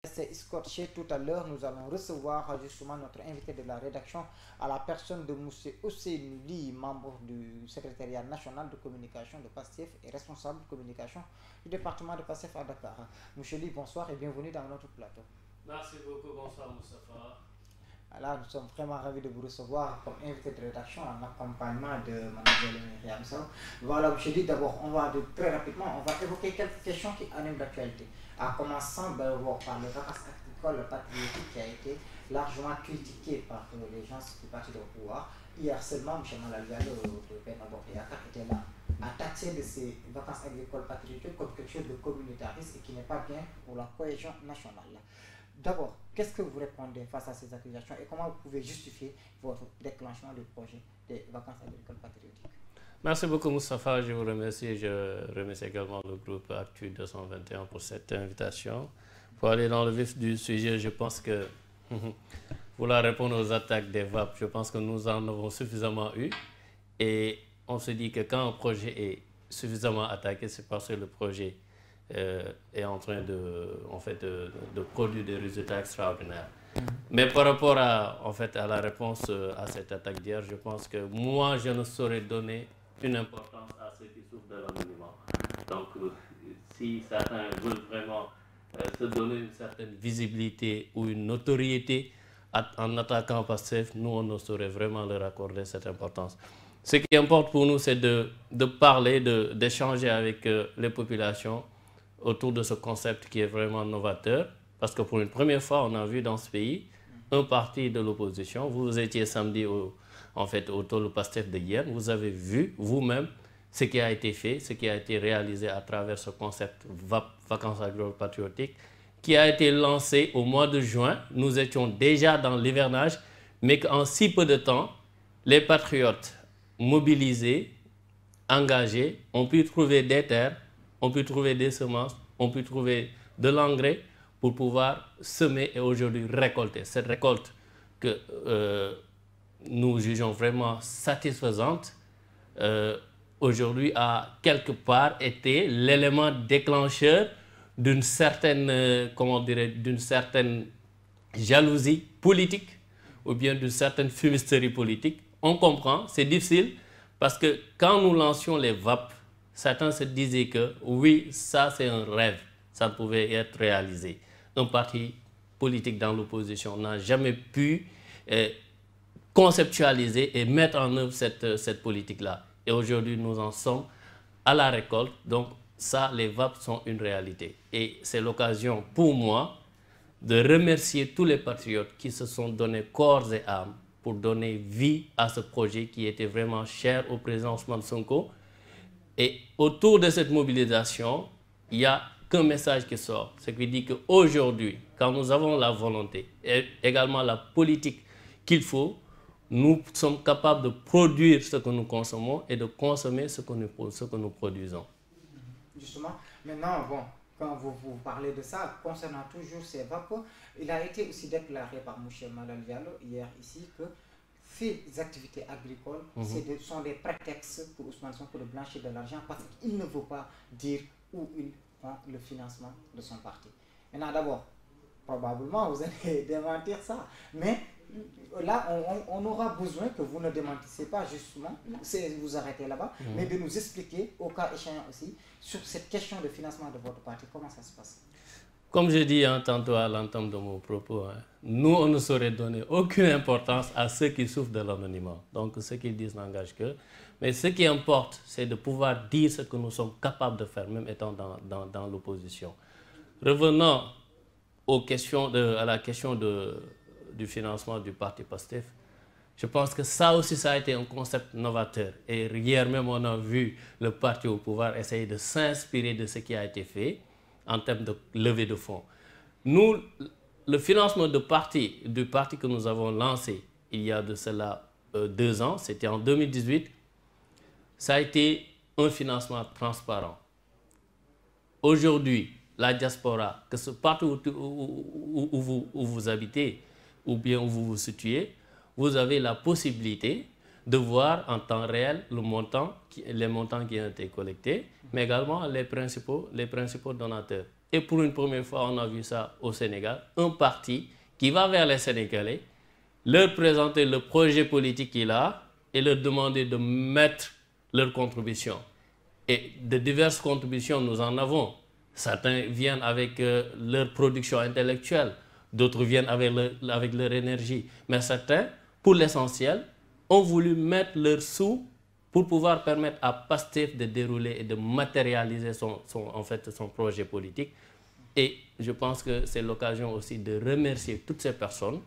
C'est scotché tout à l'heure, nous allons recevoir justement notre invité de la rédaction à la personne de M. Ousseynou Ly, membre du secrétariat national de communication de PASTEF et responsable de communication du département de PASTEF à Dakar. Monsieur Ly, bonsoir et bienvenue dans notre plateau. Merci beaucoup, bonsoir Moustapha. Alors, nous sommes vraiment ravis de vous recevoir comme invité de rédaction en accompagnement de Mme Réamsal. Voilà, M. Ly, d'abord, très rapidement, on va évoquer quelques questions qui animent l'actualité. En commençant d'abord par le vacances agricole patriotique qui a été largement critiqué par les gens du parti au pouvoir. Hier seulement, M. Malalialo de Benabor et Akak était là à taxer de ces vacances agricoles patriotiques comme quelque chose de communautariste et qui n'est pas bien pour la cohésion nationale. D'abord, qu'est-ce que vous répondez face à ces accusations et comment vous pouvez justifier votre déclenchement du projet des vacances agricoles patriotiques? Merci beaucoup Moustapha, je vous remercie. Je remercie également le groupe Actu 221 pour cette invitation. Pour aller dans le vif du sujet, je pense que, vouloir répondre aux attaques des VAP, je pense que nous en avons suffisamment eu. Et on se dit que quand un projet est suffisamment attaqué, c'est parce que le projet est en train de produire des résultats extraordinaires. Mais par rapport à la réponse à cette attaque d'hier, je pense que moi, je ne saurais donner une importance à ceux qui souffrent de l'anonymat. Donc, si certains veulent vraiment se donner une certaine visibilité ou une notoriété en attaquant PASTEF, nous, on ne saurait vraiment leur accorder cette importance. Ce qui importe pour nous, c'est de parler, d'échanger avec les populations autour de ce concept qui est vraiment novateur. Parce que pour une première fois, on a vu dans ce pays un parti de l'opposition. Vous étiez samedi autour du PASTEF de hier. Vous avez vu vous-même ce qui a été fait, ce qui a été réalisé à travers ce concept vacances agricoles patriotiques qui a été lancé au mois de juin. Nous étions déjà dans l'hivernage, mais qu'en si peu de temps, les patriotes mobilisés, engagés, ont pu trouver des terres, ont pu trouver des semences, ont pu trouver de l'engrais pour pouvoir semer et aujourd'hui récolter. Cette récolte que nous jugeons vraiment satisfaisante, aujourd'hui a quelque part été l'élément déclencheur d'une certaine, d'une certaine jalousie politique ou bien d'une certaine fumisterie politique. On comprend, c'est difficile parce que quand nous lancions les VAP, certains se disaient que oui, ça c'est un rêve, ça pouvait être réalisé. Un parti politique dans l'opposition n'a jamais pu conceptualiser et mettre en œuvre cette politique-là. Et aujourd'hui, nous en sommes à la récolte. Donc ça, les VAP sont une réalité. Et c'est l'occasion pour moi de remercier tous les patriotes qui se sont donnés corps et âme pour donner vie à ce projet qui était vraiment cher au président Ousmane Sonko. Et autour de cette mobilisation, il n'y a qu'un message qui sort. Ce qui dit qu'aujourd'hui, quand nous avons la volonté et également la politique qu'il faut, nous sommes capables de produire ce que nous consommons et de consommer ce que nous produisons. Justement, maintenant, bon, quand vous parlez de ça, concernant toujours ces vapeurs, il a été aussi déclaré par M. Malalialo hier ici que ces activités agricoles sont des prétextes pour Ousmane Sonko de blanchir de l'argent parce qu'il ne veut pas dire où il prend le financement de son parti. Maintenant, d'abord, probablement, vous allez démentir ça, mais là, on aura besoin que vous ne démentissiez pas justement, vous arrêtez là-bas, mais de nous expliquer, au cas échéant aussi, sur cette question de financement de votre parti, comment ça se passe. Comme je dis tantôt à l'entame de mon propos, nous, on ne saurait donner aucune importance à ceux qui souffrent de l'anonymat. Donc, ce qu'ils disent n'engage que. Mais ce qui importe, c'est de pouvoir dire ce que nous sommes capables de faire, même étant dans l'opposition. Revenons à la question du financement du parti PASTEF. Je pense que ça aussi, ça a été un concept novateur. Et hier même, on a vu le parti au pouvoir essayer de s'inspirer de ce qui a été fait en termes de levée de fonds. Nous, le financement du parti que nous avons lancé il y a de cela 2 ans, c'était en 2018, ça a été un financement transparent. Aujourd'hui, la diaspora, que ce partout où vous habitez ou bien où vous vous situez, vous avez la possibilité de voir en temps réel les montants qui ont été collectés, mais également les principaux donateurs. et pour une première fois, on a vu ça au Sénégal, un parti qui va vers les Sénégalais, leur présenter le projet politique qu'il a et leur demander de mettre leur contribution. Et de diverses contributions, nous en avons. Certains viennent avec leur production intellectuelle, d'autres viennent avec leur énergie. Mais certains, pour l'essentiel, ont voulu mettre leurs sous pour pouvoir permettre à PASTEF de dérouler et de matérialiser son projet politique. Et je pense que c'est l'occasion aussi de remercier toutes ces personnes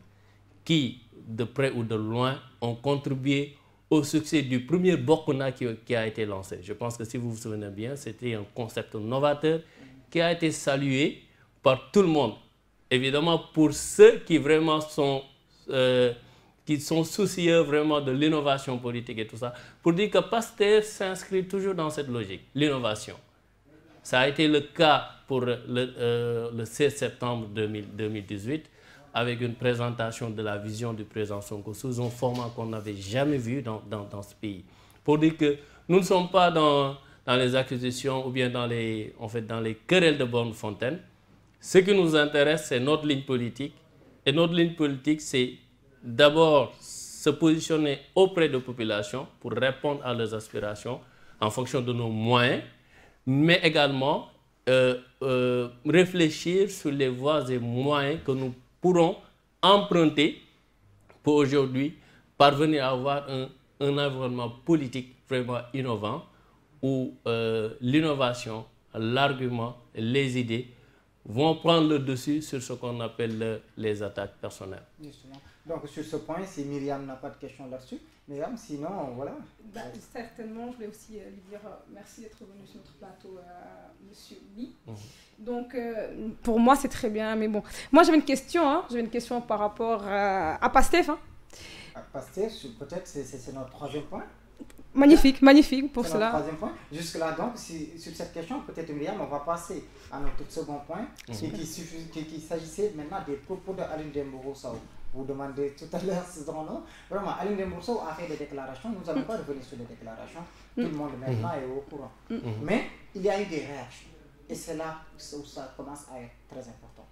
qui, de près ou de loin, ont contribué au succès du premier Bokuna qui a été lancé. Je pense que si vous vous souvenez bien, c'était un concept novateur qui a été salué par tout le monde. Évidemment, pour ceux qui vraiment sont soucieux vraiment de l'innovation politique et tout ça, pour dire que PASTEF s'inscrit toujours dans cette logique, l'innovation. Ça a été le cas pour le 16 septembre 2018, avec une présentation de la vision du président Sonko sous un format qu'on n'avait jamais vu dans ce pays. Pour dire que nous ne sommes pas dans les acquisitions ou bien dans les querelles de borne fontaine. Ce qui nous intéresse, c'est notre ligne politique. Et notre ligne politique, c'est d'abord se positionner auprès de la population pour répondre à leurs aspirations en fonction de nos moyens, mais également réfléchir sur les voies et moyens que nous pourront emprunter pour aujourd'hui parvenir à avoir un environnement politique vraiment innovant où l'innovation, l'argument, les idées vont prendre le dessus sur ce qu'on appelle les attaques personnelles. Justement. Donc sur ce point, si Myriam n'a pas de questions là-dessus, Myriam, sinon, voilà. Certainement, je voulais aussi lui dire merci d'être venu sur notre plateau, Monsieur Ly. Donc, pour moi, c'est très bien, mais bon. Moi, j'avais une question, par rapport à PASTEF. À PASTEF, peut-être, c'est notre troisième point. Magnifique pour cela. Troisième point. Jusque-là, donc, sur cette question, peut-être, Myriam, on va passer à notre second point, qui s'agissait maintenant des propos d'Aline Dembourou Sow. Vous demandez tout à l'heure ce nom. Vraiment, Aline Dembourou Sow a fait des déclarations. Nous n'allons pas revenir sur les déclarations. Tout le monde maintenant est au courant. Mais il y a eu des réactions. Et c'est là où ça commence à être très important.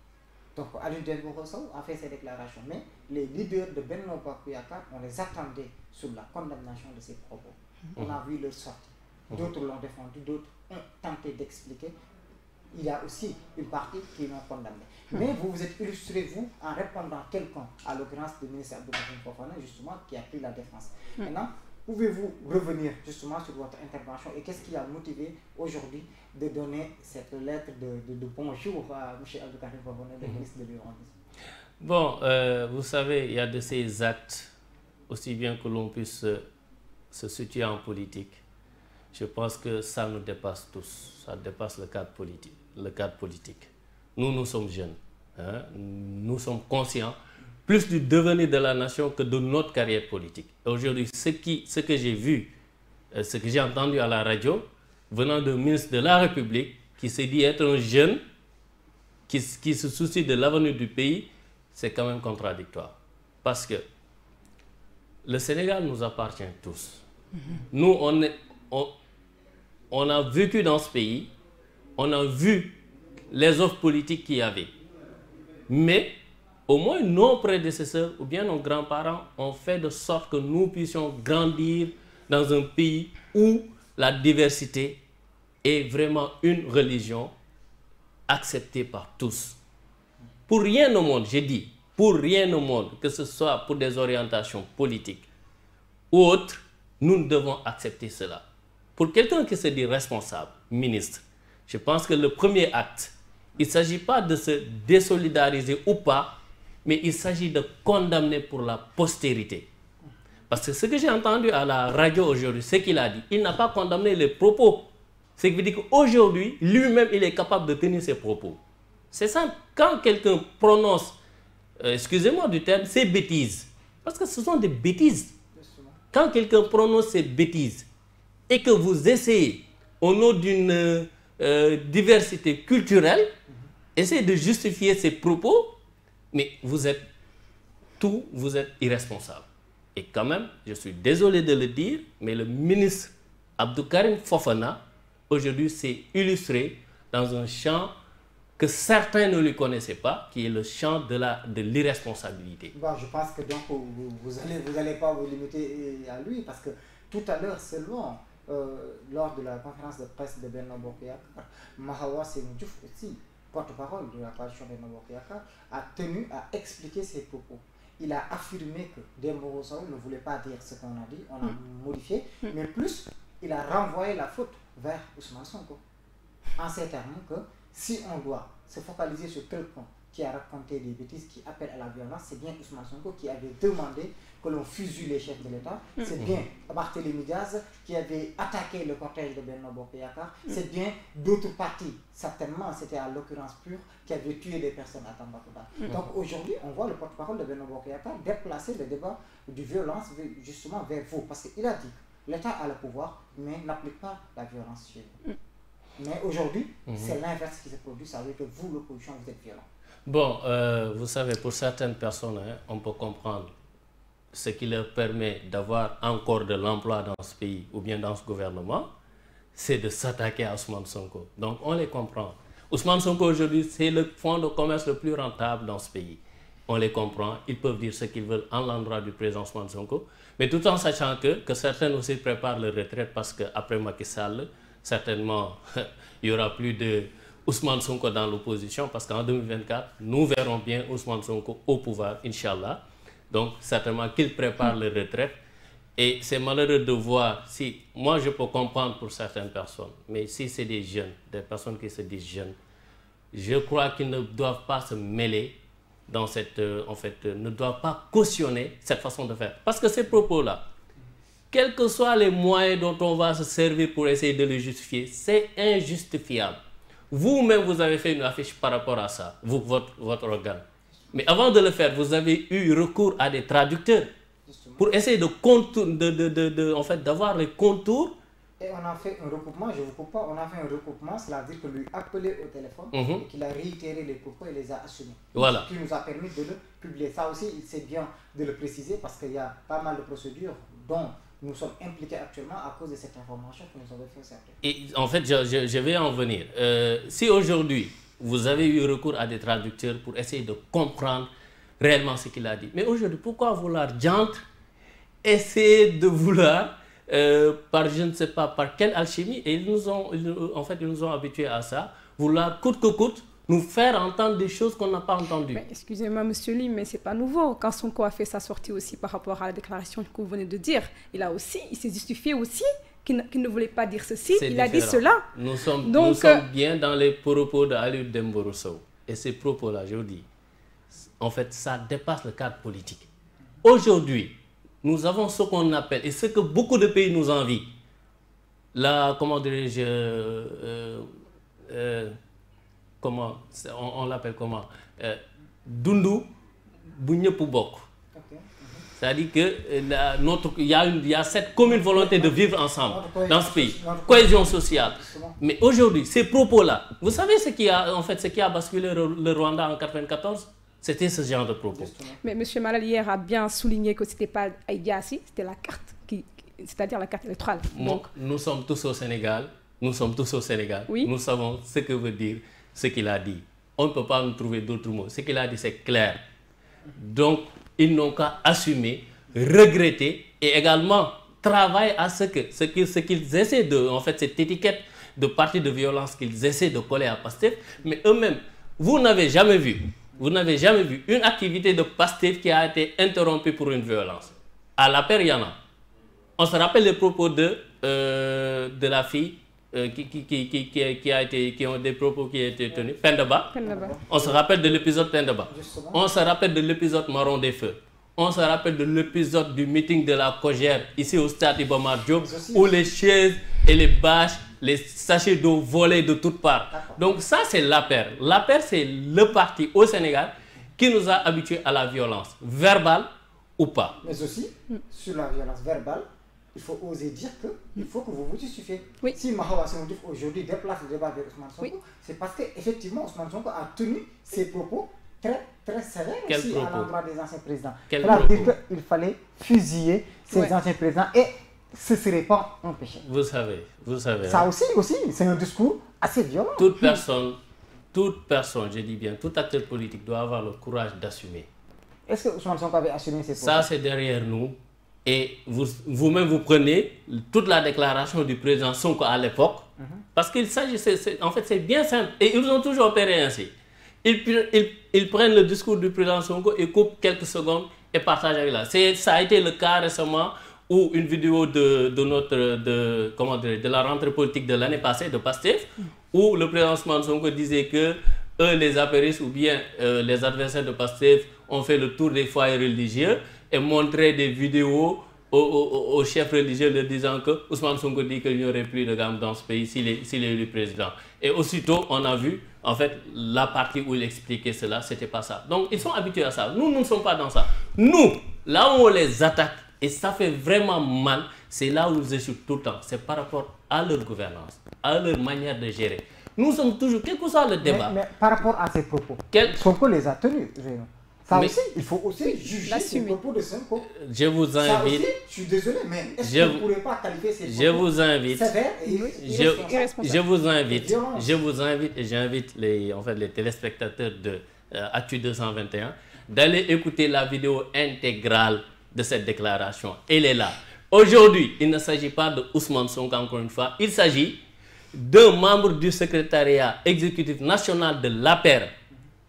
Donc, Aline Dembourou Sow a fait ses déclarations. Mais les leaders de Benno Bokk Yakaar, on les attendait sur la condamnation de ces propos. On a vu leur sortie. D'autres l'ont défendu, d'autres ont tenté d'expliquer. Il y a aussi une partie qui l'ont condamné. Mais vous vous êtes illustré, vous, en répondant à quelqu'un, à l'occurrence du ministre Abdou Karim Fofana, justement, qui a pris la défense. Maintenant, pouvez-vous revenir justement sur votre intervention et qu'est-ce qui a motivé aujourd'hui de donner cette lettre de bonjour à M. Abdou Karim Fofana, le ministre de l'Urbanisme? Bon, vous savez, il y a de ces actes, aussi bien que l'on puisse se situer en politique. Je pense que ça nous dépasse tous, ça dépasse le cadre politique. Nous sommes jeunes, hein? Nous sommes conscients plus du devenir de la nation que de notre carrière politique. Aujourd'hui, ce que j'ai vu, ce que j'ai entendu à la radio, venant d'un ministre de la République qui se dit être un jeune, qui se soucie de l'avenir du pays, c'est quand même contradictoire. Parce que le Sénégal nous appartient tous. Nous, on a vécu dans ce pays, on a vu les offres politiques qu'il y avait. Mais au moins nos prédécesseurs ou bien nos grands-parents ont fait de sorte que nous puissions grandir dans un pays où la diversité est vraiment une religion acceptée par tous. Pour rien au monde, j'ai dit, pour rien au monde, que ce soit pour des orientations politiques ou autres, nous devons accepter cela. Pour quelqu'un qui se dit responsable, ministre, je pense que le premier acte, il ne s'agit pas de se désolidariser ou pas, mais il s'agit de condamner pour la postérité. Parce que ce que j'ai entendu à la radio aujourd'hui, c'est qu'il a dit, il n'a pas condamné les propos. Ce qui veut dire qu'aujourd'hui, lui-même, il est capable de tenir ses propos. C'est simple. Quand quelqu'un prononce, excusez-moi du terme, ces bêtises, parce que ce sont des bêtises. Quand quelqu'un prononce ces bêtises et que vous essayez, au nom d'une diversité culturelle, essayez de justifier ces propos, mais vous êtes irresponsable. Et quand même, je suis désolé de le dire, mais le ministre Abdou Karim Fofana, aujourd'hui, s'est illustré dans un champ que certains ne lui connaissaient pas, qui est le champ de l'irresponsabilité. Bon, je pense que donc vous allez pas vous limiter à lui, parce que tout à l'heure seulement, lors de la conférence de presse de Benno Bokk Yakaar, Mahawa Sémou Diouf aussi, porte-parole de la coalition Benno Bokk Yakaar, a tenu à expliquer ses propos. Il a affirmé que Dembo Ciré Sow ne voulait pas dire ce qu'on a dit, on a modifié, mais plus, il a renvoyé la faute vers Ousmane Sonko, en ces termes que si on doit se focaliser sur quelqu'un qui a raconté des bêtises, qui appelle à la violence, c'est bien Ousmane Sonko qui avait demandé que l'on fusille les chefs de l'État, c'est bien Barthélémy Diaz qui avait attaqué le cortège de Benno Bokk Yakaar, c'est bien d'autres partis, certainement c'était à l'occurrence Pur, qui avait tué des personnes à Tambacounda. Donc aujourd'hui, on voit le porte-parole de Benno Bokk Yakaar déplacer le débat de violence justement vers vous, parce qu'il a dit que l'État a le pouvoir, mais n'applique pas la violence chez vous. Mais aujourd'hui, c'est l'inverse qui se produit, ça veut dire que vous, l'opposition, vous êtes violent. Bon, vous savez, pour certaines personnes, on peut comprendre ce qui leur permet d'avoir encore de l'emploi dans ce pays ou bien dans ce gouvernement, c'est de s'attaquer à Ousmane Sonko. Donc, on les comprend. Ousmane Sonko, aujourd'hui, c'est le fonds de commerce le plus rentable dans ce pays. On les comprend, ils peuvent dire ce qu'ils veulent en l'endroit du président Ousmane Sonko, mais tout en sachant que certains aussi préparent leur retraite parce qu'après Macky Sall, certainement, il n'y aura plus de Ousmane Sonko dans l'opposition parce qu'en 2024, nous verrons bien Ousmane Sonko au pouvoir, Inch'Allah. Donc, certainement qu'ils préparent leur retraite. Et c'est malheureux de voir, si moi je peux comprendre pour certaines personnes, mais si c'est des jeunes, des personnes qui se disent jeunes, je crois qu'ils ne doivent pas se mêler dans cette, ne doivent pas cautionner cette façon de faire. Parce que ces propos-là, quels que soient les moyens dont on va se servir pour essayer de les justifier, c'est injustifiable. Vous-même, vous avez fait une affiche par rapport à ça, votre organe. Mais avant de le faire, vous avez eu recours à des traducteurs pour essayer d'avoir les contours. Et on a fait un recoupement, je ne vous coupe pas, on a fait un recoupement, c'est-à-dire que lui appeler au téléphone et qu'il a réitéré les propos et les a assumés. Voilà. Ce qui nous a permis de le publier. Ça aussi, c'est bien de le préciser parce qu'il y a pas mal de procédures dont nous sommes impliqués actuellement à cause de cette information que nous avons fait certain. Et en fait, je vais en venir. Si aujourd'hui, vous avez eu recours à des traducteurs pour essayer de comprendre réellement ce qu'il a dit, mais aujourd'hui, pourquoi vouloir diantre essayer de vouloir, par je ne sais pas par quelle alchimie, et ils nous ont habitués à ça, vouloir coûte que coûte nous faire entendre des choses qu'on n'a pas entendues. Excusez-moi, monsieur Ly, mais ce n'est pas nouveau. Quand Sonko a fait sa sortie aussi par rapport à la déclaration que vous venez de dire, il s'est justifié aussi qu'il ne voulait pas dire ceci, il a dit cela. Nous sommes bien dans les propos de Aliou Dembo Ciré Sow. Et ces propos-là, je vous dis, en fait, ça dépasse le cadre politique. Aujourd'hui, nous avons ce qu'on appelle, et ce que beaucoup de pays nous envient, comment dirais-je, comment, on l'appelle comment, Dundu Bunyep Bok. C'est-à-dire qu'il y a cette commune volonté de vivre ensemble dans ce pays, cohésion sociale. Mais aujourd'hui, ces propos-là, vous savez ce qui a basculé le Rwanda en 1994? C'était ce genre de propos. Mais M. Malal hier a bien souligné que ce n'était pas Aïdiassi, c'était la carte, c'est-à-dire la carte électorale. Donc, nous sommes tous au Sénégal, oui. Nous savons ce que veut dire ce qu'il a dit. On ne peut pas nous trouver d'autres mots. Ce qu'il a dit, c'est clair. Donc, ils n'ont qu'à assumer, regretter et également travailler à ce qu'ils essaient de, en fait, cette étiquette de parti de violence qu'ils essaient de coller à Pastef, mais eux-mêmes, vous n'avez jamais vu une activité de Pastef qui a été interrompue pour une violence. À la paire, il y en a. On se rappelle les propos de la fille qui ont des propos qui ont été tenus, Pendaba. On se rappelle de l'épisode Pendaba. On se rappelle de l'épisode Marron des Feux. On se rappelle de l'épisode du meeting de la Cogère ici au stade Iba Mar Diop où les chaises et les bâches, les sachets d'eau volaient de toutes parts. Donc ça, c'est l'APR. L'APR, c'est le parti au Sénégal qui nous a habitués à la violence, verbale ou pas. Mais aussi, sur la violence verbale, il faut oser dire qu'il faut que vous vous justifiez. Oui. Si Mahawa Sémou Diouf aujourd'hui déplace le débat avec Ousmane Sonko, c'est parce qu'effectivement Ousmane Sonko a tenu ses propos très, très sévères aussi à l'endroit des anciens présidents. C'est-à-dire qu'il fallait fusiller ces anciens présidents et ce ne serait pas un péché. Vous savez. Ça aussi c'est un discours assez violent. Toute toute personne, je dis bien, tout acteur politique doit avoir le courage d'assumer. Est-ce que Ousmane Sonko avait assumé ses propos? Ça, c'est derrière nous. Et vous-même, vous prenez toute la déclaration du président Sonko à l'époque, parce qu'il s'agit, en fait, c'est bien simple. Et ils ont toujours opéré ainsi. Ils prennent le discours du président Sonko et coupent quelques secondes et partagent avec là. Ça a été le cas récemment où une vidéo de la rentrée politique de l'année passée, de Pastef, où le président Ousmane Sonko disait que eux, les apéristes ou bien les adversaires de Pastef ont fait le tour des foyers religieux et montraient des vidéos aux chefs religieux leur disant que Ousmane Sonko dit qu'il n'y aurait plus de gamme dans ce pays s'il est élu président. Et aussitôt, on a vu, en fait, la partie où il expliquait cela, c'était pas ça. Donc, ils sont habitués à ça. Nous ne sommes pas dans ça. Nous, là où on les attaque, et ça fait vraiment mal, c'est là où nous échouons tout le temps. C'est par rapport à leur gouvernance, à leur manière de gérer. Nous sommes toujours, quel que soit le débat. Mais par rapport à ces propos, Sonko les a tenus. Ça aussi, il faut aussi juger les propos de Sonko. Je vous invite. Ça aussi, je suis désolé, mais est-ce que vous ne pourrez pas qualifier ces propos sévères et irresponsables? Je vous invite et j'invite les téléspectateurs de Actu 221 d'aller écouter la vidéo intégrale de cette déclaration. Elle est là. Aujourd'hui, il ne s'agit pas de Ousmane Sonko encore une fois. Il s'agit d'un membre du secrétariat exécutif national de l'APR,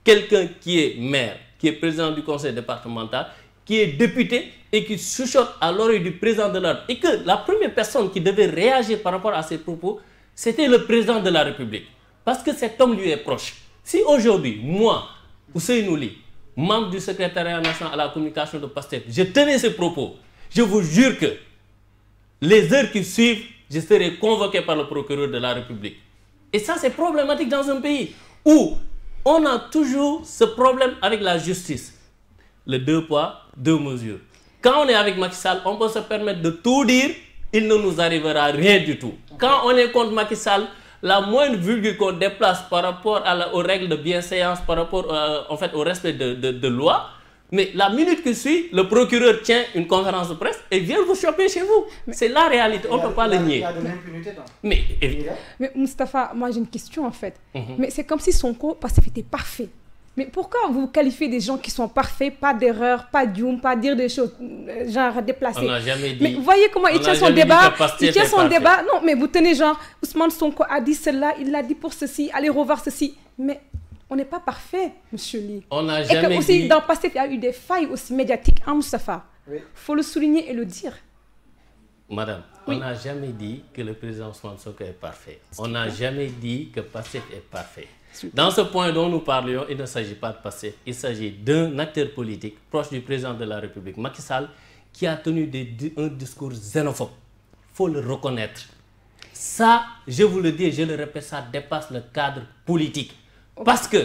quelqu'un qui est maire, qui est président du conseil départemental, qui est député et qui chuchote à l'oreille du président de la République. Et que la première personne qui devait réagir par rapport à ces propos, c'était le président de la République. Parce que cet homme lui est proche. Si aujourd'hui, moi, Ousseynou Ly, membre du secrétariat national à la communication de Pastef, je tenais ces propos, je vous jure que les heures qui suivent, je serai convoqué par le procureur de la République. Et ça, c'est problématique dans un pays où on a toujours ce problème avec la justice. Le 2 poids, 2 mesures. Quand on est avec Macky Sall, on peut se permettre de tout dire, il ne nous arrivera rien du tout. Quand on est contre Macky Sall, la moindre virgule qu'on déplace par rapport aux règles de bienséance, par rapport au respect de loi, mais la minute qui suit, le procureur tient une conférence de presse et vient vous choper chez vous. C'est la réalité, on ne peut pas le nier. Il y a de l'impunité donc. Mais Moustapha, moi j'ai une question en fait. Mais c'est comme si Sonko, parce qu'il était parfait. Mais pourquoi vous qualifiez des gens qui sont parfaits, pas d'erreur, pas d'youm, pas dire des choses genre déplacées? On n'a jamais dit. Mais vous voyez comment il tient son débat. Il tient son débat. Non, mais vous tenez genre, Ousmane Sonko a dit cela, il l'a dit pour ceci, allez revoir ceci. Mais on n'est pas parfait, monsieur Ly. On n'a jamais dit. Et que aussi, dans le passé, il y a eu des failles aussi médiatiques, hein, Moustapha. Il faut le souligner et le dire. Madame, on n'a jamais dit que le président Ousmane Sonko est parfait. On n'a jamais dit que Pastef est parfait. Dans ce point dont nous parlions, il ne s'agit pas de Pastef. Il s'agit d'un acteur politique proche du président de la République, Macky Sall, qui a tenu un discours xénophobe. Il faut le reconnaître. Ça, je vous le dis et je le répète, ça dépasse le cadre politique. Parce que,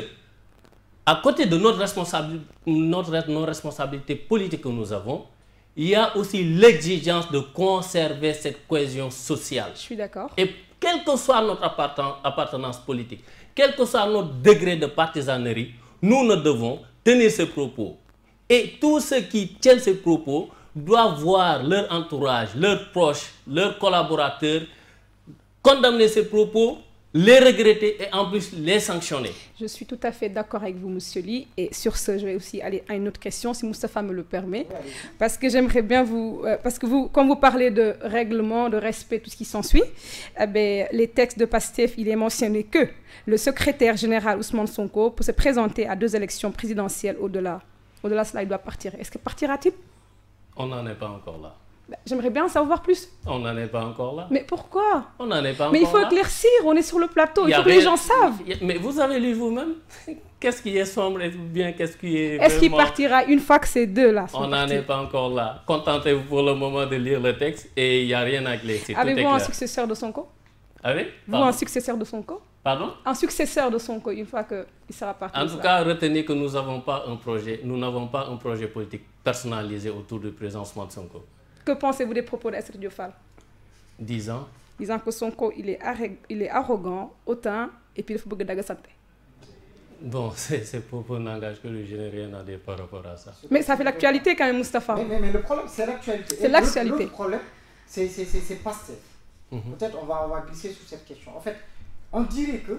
à côté de nos responsabilités politiques que nous avons, il y a aussi l'exigence de conserver cette cohésion sociale. Je suis d'accord. Et quelle que soit notre appartenance politique, quel que soit notre degré de partisanerie, nous ne devons tenir ces propos. Et tous ceux qui tiennent ces propos doivent voir leur entourage, leurs proches, leurs collaborateurs condamner ces propos, les regretter et en plus les sanctionner. Je suis tout à fait d'accord avec vous, monsieur Ly. Et sur ce, je vais aussi aller à une autre question, si Moustapha me le permet. Parce que j'aimerais bien parce que vous, quand vous parlez de règlement, de respect, tout ce qui s'ensuit, les textes de Pastef, il est mentionné que le secrétaire général Ousmane Sonko peut se présenter à 2 élections présidentielles au-delà. Au-delà, cela, il doit partir. Est-ce que partira-t-il? On n'en est pas encore là. J'aimerais bien en savoir plus. On n'en est pas encore là. Mais pourquoi? On n'en est pas encore là. Mais il faut éclaircir, on est sur le plateau, il faut que les gens savent. Mais vous avez lu vous-même qu'est-ce qui est sombre et bien qu'est-ce qui est Est-ce qu'il partira une fois que ces deux-là sont On n'en est pas encore là. Contentez-vous pour le moment de lire le texte et il n'y a rien à éclaircir. Avez-vous un successeur de Sonko? Vous un successeur de Sonko? Pardon? Un successeur de Sonko une fois qu'il sera parti. En tout cas, retenez que nous n'avons pas un projet politique personnalisé autour du président Ousmane Sonko. Que pensez-vous des propos d'Aïssata Diop Fall? Disant que Sonko, il est arrogant, hautain, et puis il faut beaucoup d'agasanté. Bon, ces propos n'engagent que lui, je n'ai rien à dire par rapport à ça. Mais ça fait l'actualité quand même, Moustapha. Mais le problème, c'est l'actualité. C'est l'actualité. Le problème, c'est Pastef. Peut-être on va glisser sur cette question. En fait, on dirait que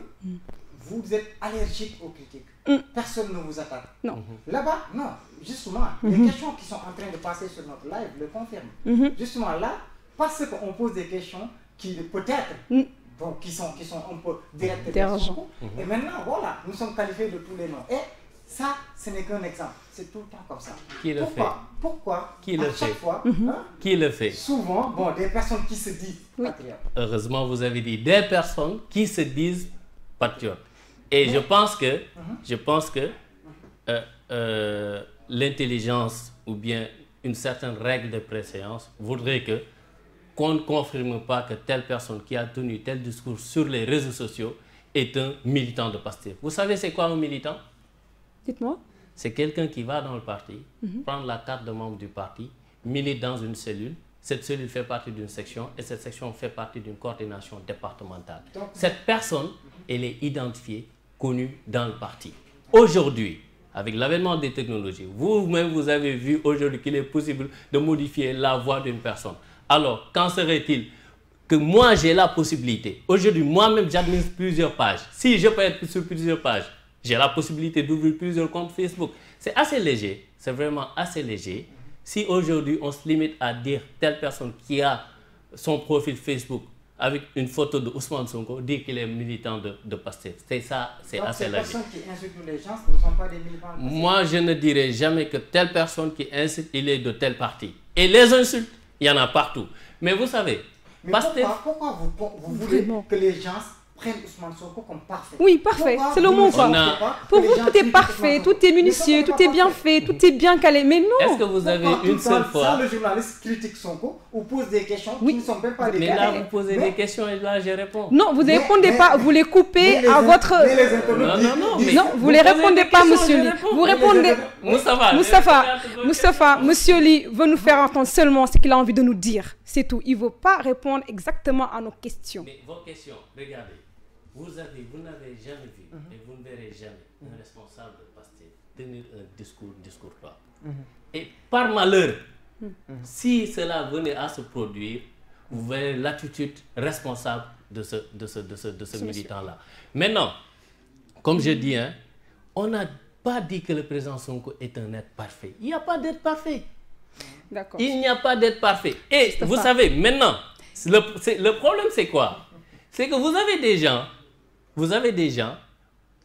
vous êtes allergique aux critiques. Personne ne vous attaque. Non. Là-bas, non. Justement, les questions qui sont en train de passer sur notre live le confirment. Justement là, parce qu'on pose des questions qui peut-être, bon, qui sont un peu directes. Et maintenant, voilà, nous sommes qualifiés de tous les noms. Et ça, ce n'est qu'un exemple. C'est tout le temps comme ça. Qui le fait? Pourquoi Qui le fait? Chaque fois, qui le fait? Souvent, bon, des personnes qui se disent patriotes. Heureusement, vous avez dit des personnes qui se disent patriotes. Et je pense que l'intelligence ou bien une certaine règle de préséance voudrait qu'on ne confirme pas que telle personne qui a tenu tel discours sur les réseaux sociaux est un militant de Pastef. Vous savez c'est quoi un militant? Dites-moi. C'est quelqu'un qui va dans le parti, prendre la carte de membre du parti, milite dans une cellule. Cette cellule fait partie d'une section et cette section fait partie d'une coordination départementale. Cette personne, elle est identifiée, connue dans le parti. Aujourd'hui, avec l'avènement des technologies, vous-même vous avez vu aujourd'hui qu'il est possible de modifier la voix d'une personne. Alors, qu'en serait-il que moi j'ai la possibilité, aujourd'hui moi-même j'administre plusieurs pages. Si je peux être sur plusieurs pages, j'ai la possibilité d'ouvrir plusieurs comptes Facebook. C'est assez léger, c'est vraiment assez léger. Si aujourd'hui on se limite à dire telle personne qui a son profil Facebook avec une photo de Ousmane Sonko, dire qu'il est militant de Pastef. C'est ça, c'est assez léger. Les personnes qui insultent les gens ne sont pas des militants de Pastef. Moi, je ne dirais jamais que telle personne qui insulte, il est de tel parti. Et les insultes, il y en a partout. Mais vous savez, mais Pastef... pourquoi vous voulez que les gens prennent Ousmane Sonko comme parfait? Oui, parfait, c'est le mot quoi. Pour vous, tout est parfait, tout est minutieux, tout est bien fait, tout est bien calé. Mais non. Est-ce que vous avez une seule fois... Quand le journaliste critique Sonko ou pose des questions qui ne sont même pas des Mais là, vous posez des questions et là, je réponds. Non, vous ne répondez pas, vous les coupez à votre... Non, vous ne les répondez pas, monsieur Ly. Vous répondez... Moustapha, monsieur Ly veut nous faire entendre seulement ce qu'il a envie de nous dire. C'est tout. Il ne veut pas répondre exactement à nos questions. Mais vos questions, regardez. Vous n'avez jamais vu et vous ne verrez jamais un responsable de Pastef tenir un discours pas. Et par malheur, si cela venait à se produire, vous verrez l'attitude responsable de ce militant-là. Maintenant, comme je dis, on n'a pas dit que le président Sonko est un être parfait. Il n'y a pas d'être parfait. D'accord. Il n'y a pas d'être parfait. Et vous savez, maintenant, le problème c'est quoi? C'est que vous avez des gens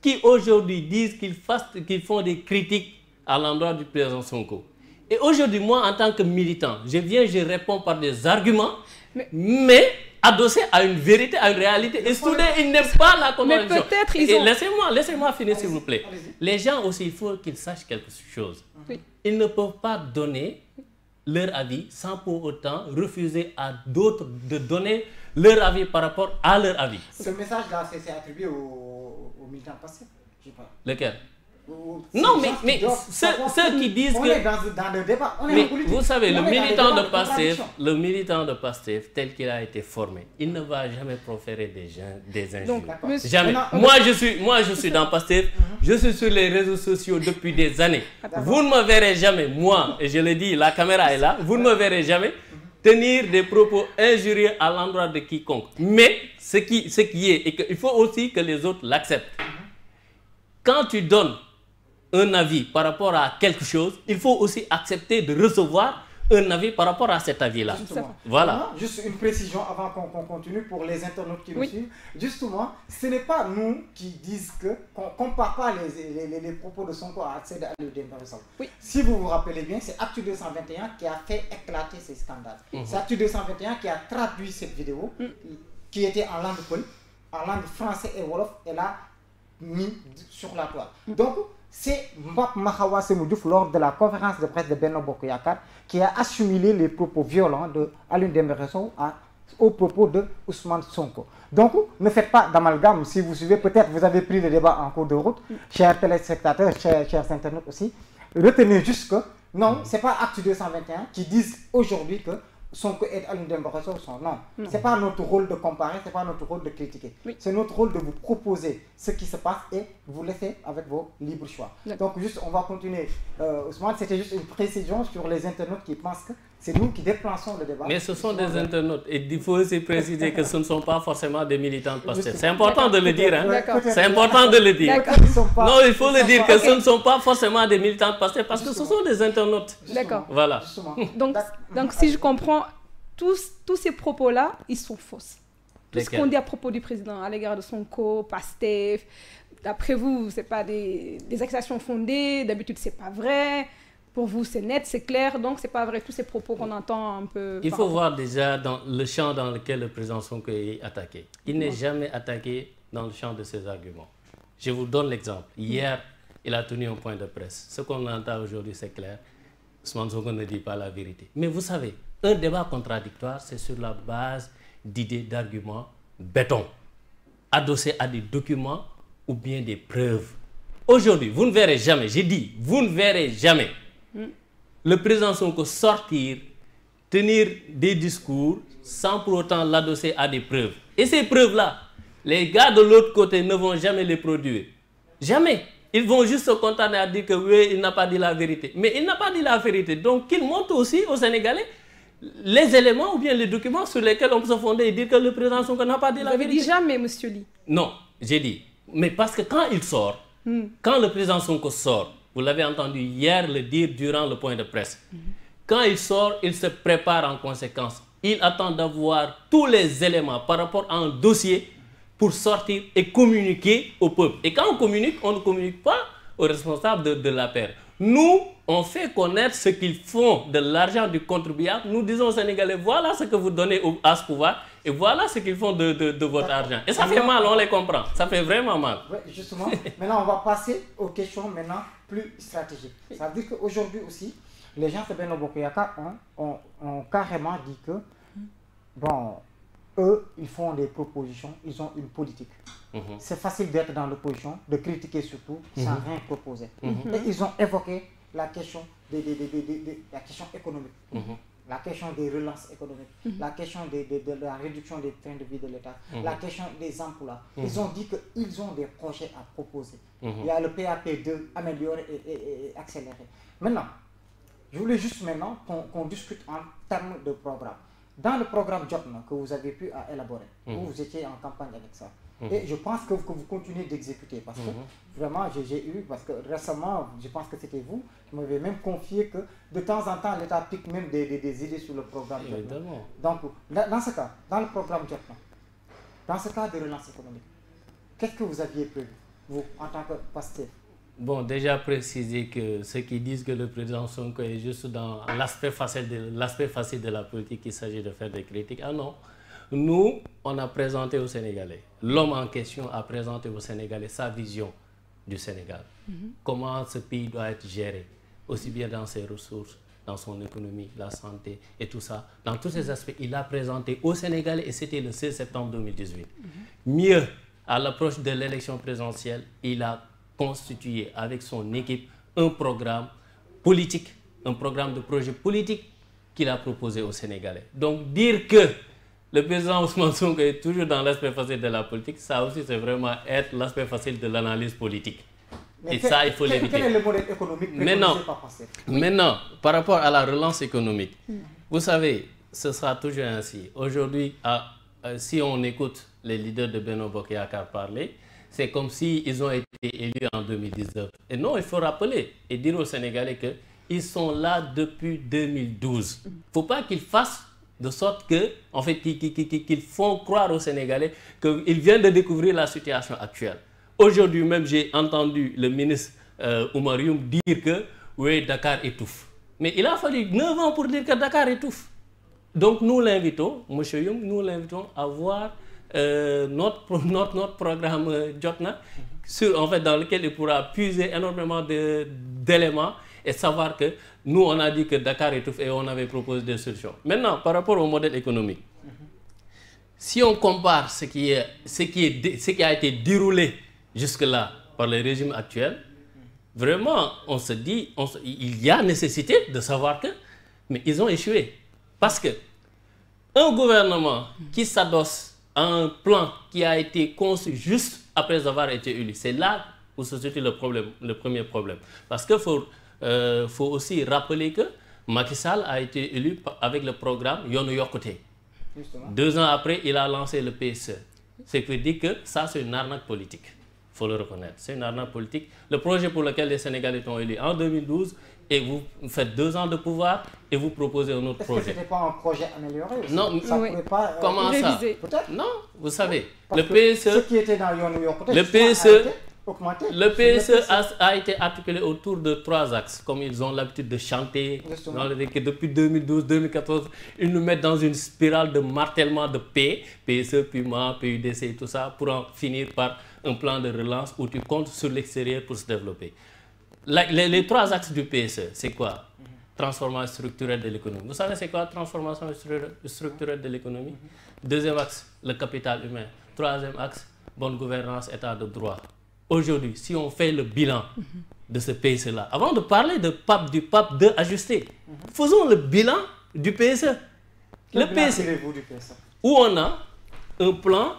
qui aujourd'hui disent qu'ils font des critiques à l'endroit du président Sonko. Et aujourd'hui, moi, en tant que militant, je réponds par des arguments, mais adossés à une vérité, à une réalité. Et soudain, il n'est pas la contradiction. Mais peut-être ils ont... Laissez-moi finir, s'il vous plaît. Les gens aussi, il faut qu'ils sachent quelque chose. Ils ne peuvent pas donner leur avis sans pour autant refuser à d'autres de donner leur avis par rapport à leur avis. Ce message-là, c'est attribué aux militants Pastef, je crois. Lequel? Non, mais ceux qui disent que... On est dans le débat, on est mais en politique. vous savez, le militant de Pastef, tel qu'il a été formé, il ne va jamais proférer des injures. Jamais. Moi, je suis dans Pastef, je suis sur les réseaux sociaux depuis des années. Vous ne me verrez jamais, moi, et je le dis, la caméra est là, vous ne me verrez jamais tenir des propos injurieux à l'endroit de quiconque. Mais ce qui est, et qu'il faut aussi que les autres l'acceptent. Quand tu donnes un avis par rapport à quelque chose, il faut aussi accepter de recevoir un avis par rapport à cet avis-là. Voilà. Juste une précision avant qu'on continue pour les internautes qui nous suivent. Justement, ce n'est pas nous qui disent qu'on ne compare pas les propos de Sonko à ceux d'Aliou Dembourou Sow. Si vous vous rappelez bien, c'est Actu 221 qui a fait éclater ces scandales. C'est Actu 221 qui a traduit cette vidéo qui était en langue pole, en langue français et wolof, et l'a mis sur la toile. Donc, c'est Mbap Mahawa Semoudjouf lors de la conférence de presse de Benno Bokk Yakaar qui a assimilé les propos violents de Aliou Dembourou Sow aux propos de Ousmane Sonko. Donc, ne faites pas d'amalgame. Si vous suivez, peut-être vous avez pris le débat en cours de route, chers téléspectateurs, chers internautes aussi. Retenez juste que non, ce n'est pas Actu 221 qui disent aujourd'hui que Sonko et Aliou Dembourou Sow sont non. Ce n'est pas notre rôle de comparer, ce n'est pas notre rôle de critiquer. C'est notre rôle de vous proposer ce qui se passe et vous laisser avec vos libres choix. Donc juste, on va continuer. Ousmane, c'était juste une précision sur les internautes qui pensent que C'est nous qui déplaçons le débat. Mais ce sont des internautes. Et il faut aussi préciser que ce ne sont pas forcément des militants de PASTEF. C'est important de le dire. Hein? C'est important de le dire. Non, il faut le dire que ce ne sont pas forcément des militants de PASTEF parce que ce sont des internautes. D'accord. Voilà. Donc, si je comprends, tous ces propos-là, ils sont fausses. Tout ce qu'on dit à propos du président, à l'égard de Sonko, PASTEF, d'après vous, ce n'est pas des accusations fondées, d'habitude, ce n'est pas vrai. Pour vous, c'est net, c'est clair, donc ce n'est pas vrai tous ces propos qu'on entend un peu... Il faut voir déjà dans le champ dans lequel le président Sonko est attaqué. Il n'est jamais attaqué dans le champ de ses arguments. Je vous donne l'exemple. Hier, il a tenu un point de presse. Ce qu'on entend aujourd'hui, c'est clair. Ousmane Sonko ne dit pas la vérité. Mais vous savez, un débat contradictoire, c'est sur la base d'idées, d'arguments béton, adossés à des documents ou bien des preuves. Aujourd'hui, vous ne verrez jamais, j'ai dit, vous ne verrez jamais le président Sonko sortir, tenir des discours sans pour autant l'adosser à des preuves. Et ces preuves-là, les gars de l'autre côté ne vont jamais les produire. Jamais. Ils vont juste se contenter à dire que oui, il n'a pas dit la vérité. Mais il n'a pas dit la vérité. Donc, qu'il montre aussi aux Sénégalais les éléments ou bien les documents sur lesquels on peut se fonder et dire que le président Sonko n'a pas dit la vérité. Vous avez dit jamais, monsieur Ly. Non, j'ai dit. Mais parce que quand il sort, quand le président Sonko sort, vous l'avez entendu hier le dire durant le point de presse, quand il sort, il se prépare en conséquence. Il attend d'avoir tous les éléments par rapport à un dossier pour sortir et communiquer au peuple. Et quand on ne communique pas aux responsables de l'APR. Nous, on fait connaître ce qu'ils font de l'argent du contribuable. Nous disons aux Sénégalais, voilà ce que vous donnez à ce pouvoir et voilà ce qu'ils font de votre argent. Et ça fait mal, on les comprend. Ça fait vraiment mal. Oui, justement. Maintenant, on va passer aux questions maintenant plus stratégiques. Ça veut dire qu'aujourd'hui aussi, les gens de Benno Bokk Yakaar ont carrément dit que, bon, eux, ils font des propositions, ils ont une politique. C'est facile d'être dans l'opposition, de critiquer surtout, sans rien proposer. Et ils ont évoqué la question, la question économique, la question des relances économiques, la question de la réduction des trains de vie de l'État, la question des emplois. Ils ont dit qu'ils ont des projets à proposer. Il y a le PAP2 amélioré et accéléré. Maintenant, je voulais juste maintenant qu'on discute en termes de programme. Dans le programme Jotna que vous avez pu élaborer, vous étiez en campagne avec ça. Et je pense que vous continuez d'exécuter parce que vraiment j'ai eu, parce que récemment, je pense que c'était vous qui m'avez même confié que de temps en temps l'État pique même des idées sur le programme Jotna. Donc dans ce cas, dans le programme Jotna, dans ce cas de relance économique, qu'est-ce que vous aviez prévu, vous, en tant que PASTEF? Bon, déjà préciser que ceux qui disent que le président Sonko est juste dans l'aspect facile de la politique, il s'agit de faire des critiques. Ah non, nous, on a présenté aux Sénégalais, l'homme en question a présenté aux Sénégalais sa vision du Sénégal. Comment ce pays doit être géré, aussi bien dans ses ressources, dans son économie, la santé et tout ça. Dans tous ces aspects, il a présenté aux Sénégalais et c'était le 16 septembre 2018. Mieux, à l'approche de l'élection présidentielle, il a constitué avec son équipe un programme politique, un programme de projet politique qu'il a proposé aux Sénégalais. Donc dire que le président Ousmane Sonko est toujours dans l'aspect facile de la politique, ça aussi c'est vraiment être l'aspect facile de l'analyse politique. Mais et ça, il faut l'éviter. Quel est le modèle économique préconisé par PASTEF? Maintenant, par rapport à la relance économique, vous savez, ce sera toujours ainsi. Aujourd'hui, si on écoute les leaders de Benno Bokk Yakaar parler, c'est comme s'ils ont été élus en 2019. Et non, il faut rappeler et dire aux Sénégalais qu'ils sont là depuis 2012. Il ne faut pas qu'ils fassent de sorte que, en fait, qu'ils font croire aux Sénégalais qu'ils viennent de découvrir la situation actuelle. Aujourd'hui même, j'ai entendu le ministre Oumar Youm dire que oui, Dakar étouffe. Mais il a fallu 9 ans pour dire que Dakar étouffe. Donc nous l'invitons, M. Youm, nous l'invitons à voir notre programme Jotna, en fait, dans lequel il pourra puiser énormément d'éléments et savoir que nous, on a dit que Dakar étouffe et on avait proposé des solutions. Maintenant, par rapport au modèle économique, si on compare ce qui a été déroulé jusque-là par le régime actuel, vraiment, on se dit, il y a nécessité de savoir que, mais ils ont échoué. Parce que un gouvernement qui s'adosse à un plan qui a été conçu juste après avoir été élu, c'est là où se situe le premier problème. Parce qu'il faut aussi rappeler que Macky Sall a été élu avec le programme Yoonu Yokkute. Justement. 2 ans après, il a lancé le PSE. Ce qui veut dire que ça, c'est une arnaque politique. Il faut le reconnaître. C'est une arnaque politique. Le projet pour lequel les Sénégalais ont élu en 2012, et vous faites 2 ans de pouvoir et vous proposez un autre projet. Est-ce que ce n'était pas un projet amélioré aussi? Non, ça oui. pourrait pas, Comment ça? Peut-être. Non, vous savez, Parce le que PSE... ce qui était dans Yoonu Yokkute, Le justement, PSE, a été augmenté. Le PSE a été articulé autour de 3 axes, comme ils ont l'habitude de chanter. Justement. Que depuis 2012-2014, ils nous mettent dans une spirale de martèlement de paix, PSE, PUMA, PUDC et tout ça, pour en finir par un plan de relance où tu comptes sur l'extérieur pour se développer. Les 3 axes du PSE, c'est quoi? Transformation structurelle de l'économie. Vous savez c'est quoi transformation structurelle de l'économie? 2e axe, le capital humain. 3e axe, bonne gouvernance, état de droit. Aujourd'hui, si on fait le bilan de ce PSE-là, avant de parler du PAP 2 ajusté, faisons le bilan du PSE. Quel Le bilan PSE, tirez-vous du PSE? où on a un plan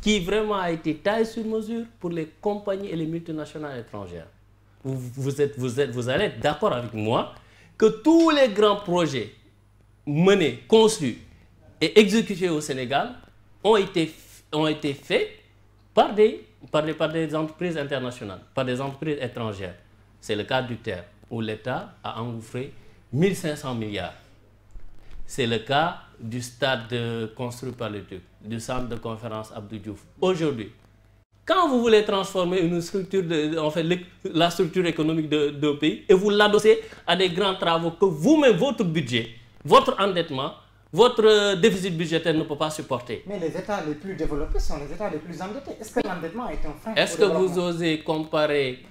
qui vraiment a été taillé sur mesure pour les compagnies et les multinationales étrangères. Vous allez être d'accord avec moi que tous les grands projets menés, conçus et exécutés au Sénégal ont été faits par des entreprises internationales, par des entreprises étrangères. C'est le cas du TER, où l'État a engouffré 1500 milliards. C'est le cas du stade construit par le Turc, du centre de conférence Abdou Diouf. Aujourd'hui, quand vous voulez transformer une structure, la structure économique d'un pays, et vous l'adossez à des grands travaux que vous-même, votre budget, votre endettement, votre déficit budgétaire ne peut pas supporter. Mais les États les plus développés sont les États les plus endettés. Est-ce que l'endettement est un frein? Est-ce que vous osez comparer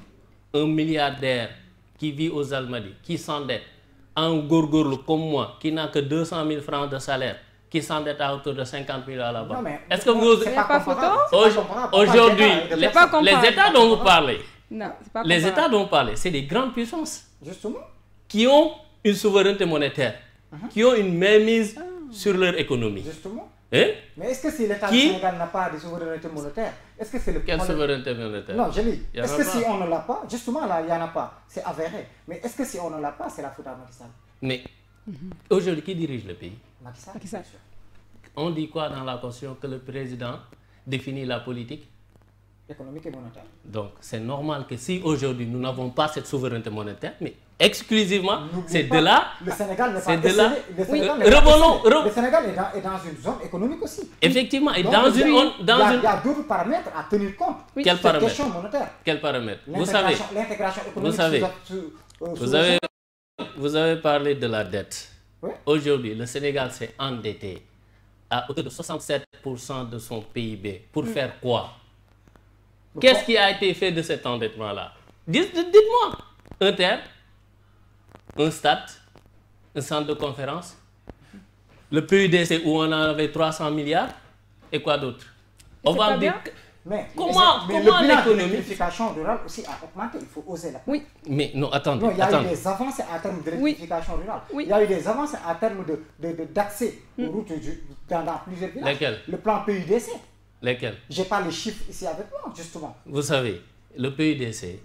un milliardaire qui vit aux Almadies, qui s'endette, à un gourgourou comme moi, qui n'a que 200 000 francs de salaire, qui s'endette à hauteur de 50 000 à la banque? Est-ce que vous osez... C'est pas comparable. Aujourd'hui, les États dont vous parlez, les États dont vous parlez, c'est des grandes puissances. Justement. Qui ont une souveraineté monétaire, qui ont une mainmise sur leur économie. Justement. Hein? Mais est-ce que si l'État du Sénégal n'a pas de souveraineté monétaire, est-ce que c'est le Quelle souveraineté monétaire? Non, je dis, est-ce que si on ne l'a pas, justement là, il n'y en a pas, c'est avéré. Mais est-ce que si on ne l'a pas, c'est la faute à Macky Sall? Mais aujourd'hui, qui dirige le pays? Macky Sall. On dit quoi dans la Constitution? Que le président définit la politique économique et monétaire. Donc, c'est normal que si aujourd'hui nous n'avons pas cette souveraineté monétaire, mais exclusivement, c'est de là. Le Sénégal n'est pas Le Sénégal est dans une zone économique aussi. Effectivement, et donc, dans il une. y a d'autres paramètres à tenir compte. Quels paramètres? Question monétaire. Quels paramètres? Vous savez, l'intégration économique. vous avez parlé de la dette. Oui. Aujourd'hui, le Sénégal s'est endetté à hauteur de 67% de son PIB. Pour faire quoi? Qu'est-ce qui a été fait de cet endettement-là? Dites-moi. Un terre, un stade, un centre de conférence, le PUDC où on en avait 300 milliards, et quoi d'autre? On va dire... Mais comment l'économie... l'électrification rurale aussi a augmenté, il faut oser là. Oui. Mais non, attendez. Non, il y a eu des avancées en termes d'électrification rurale. Oui. Il y a eu des avancées en termes d'accès aux routes dans plusieurs villages. Lesquelles? Le plan PUDC. Lesquels? Je n'ai pas les chiffres ici avec moi, justement. Vous savez, le PUDC,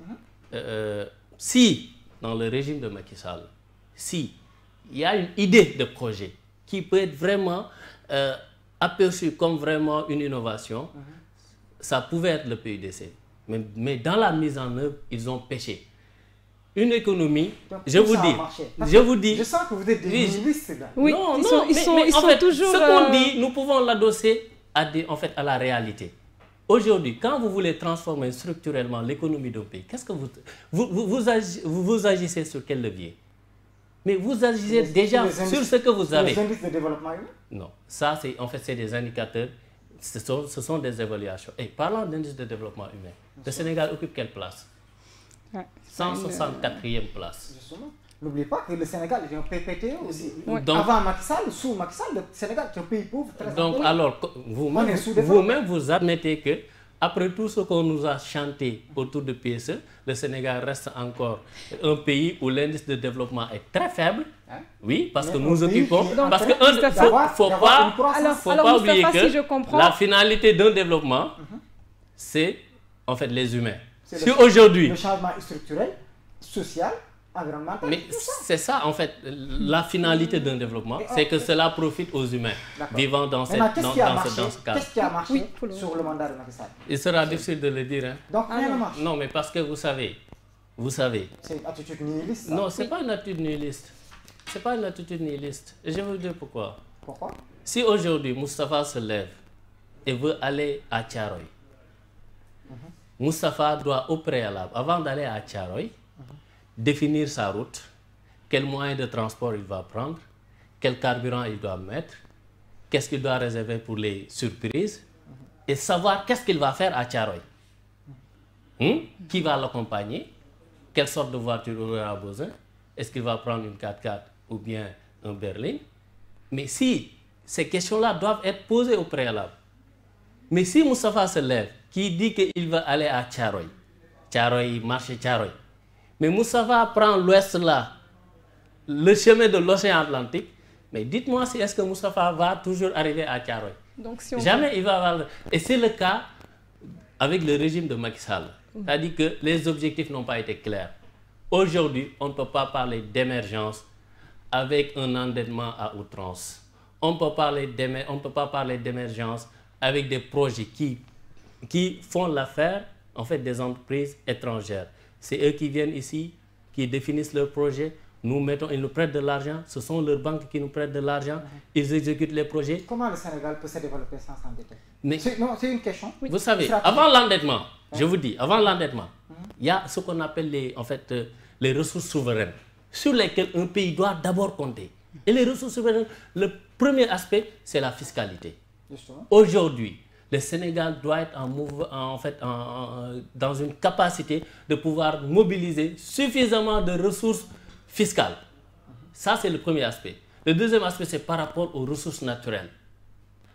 si, dans le régime de Macky Sall, si il y a une idée de projet qui peut être vraiment aperçue comme vraiment une innovation, ça pouvait être le PUDC. Mais dans la mise en œuvre, ils ont péché. Une économie, donc, je vous dis... Je sens que vous êtes des linguistes là. Oui, non, ils sont toujours... Ce qu'on dit, nous pouvons l'adosser à la réalité. Aujourd'hui, quand vous voulez transformer structurellement l'économie d'un pays, qu'est-ce que vous agissez sur quel levier? Mais vous agissez déjà sur ce que vous avez. Les indices de développement humain? Non, ça c'est des indicateurs, ce sont des évaluations. Et parlant d'indice de développement humain, le Sénégal occupe quelle place? 164e place. Justement. N'oubliez pas que le Sénégal est un PPTE aussi. Oui. Donc, avant Macky Sall, sous Macky Sall, le Sénégal est un pays pauvre. Donc, alors, vous-même, vous admettez que, après tout ce qu'on nous a chanté autour de PSE, le Sénégal reste encore un pays où l'indice de développement est très faible. Hein? Oui, parce que nous occupons... Parce qu'il ne faut pas oublier que la finalité d'un développement, c'est en fait les humains. Si aujourd'hui... Le changement structurel, social, environnementale. Mais c'est ça, en fait, la finalité d'un développement, c'est que cela profite aux humains vivant dans ce cadre. Qu'est-ce qui a marché sur le mandat de Macky Sall? Il sera difficile de le dire. Hein. Donc, rien ne marche. Non, mais parce que vous savez. C'est une attitude nihiliste. Non, ce n'est pas une attitude nihiliste. C'est pas une attitude nihiliste. Et je vais vous dire pourquoi. Pourquoi? Si aujourd'hui Moustapha se lève et veut aller à Thiaroye, Moustapha doit au préalable, avant d'aller à Thiaroye, définir sa route, quel moyen de transport il va prendre, quel carburant il doit mettre, qu'est-ce qu'il doit réserver pour les surprises, et savoir qu'est-ce qu'il va faire à Thiaroye. Qui va l'accompagner, quelle sorte de voiture il aura besoin, est-ce qu'il va prendre une 4x4 ou bien un berline. Mais si ces questions-là doivent être posées au préalable. Mais si Moustapha se lève, qui dit qu'il va aller à Thiaroye, marché Thiaroye, mais Moustapha prend l'ouest là, le chemin de l'océan Atlantique, mais dites-moi si est-ce que Moustapha va toujours arriver à Thiaroye. Donc, si on jamais il va avoir... Et c'est le cas avec le régime de Macky Sall. C'est-à-dire que les objectifs n'ont pas été clairs. Aujourd'hui, on ne peut pas parler d'émergence avec un endettement à outrance. On ne peut pas parler d'émergence avec des projets qui font l'affaire en fait, des entreprises étrangères. C'est eux qui viennent ici, qui définissent leurs projets. Ils nous prêtent de l'argent. Ce sont leurs banques qui nous prêtent de l'argent. Ils exécutent les projets. Comment le Sénégal peut se développer sans s'endetter? C'est une question. Vous savez, avant l'endettement, je vous dis, avant l'endettement, il y a ce qu'on appelle les ressources souveraines, sur lesquelles un pays doit d'abord compter. Et les ressources souveraines, le premier aspect, c'est la fiscalité. Aujourd'hui, le Sénégal doit être dans une capacité de pouvoir mobiliser suffisamment de ressources fiscales. Ça, c'est le premier aspect. Le deuxième aspect, c'est par rapport aux ressources naturelles.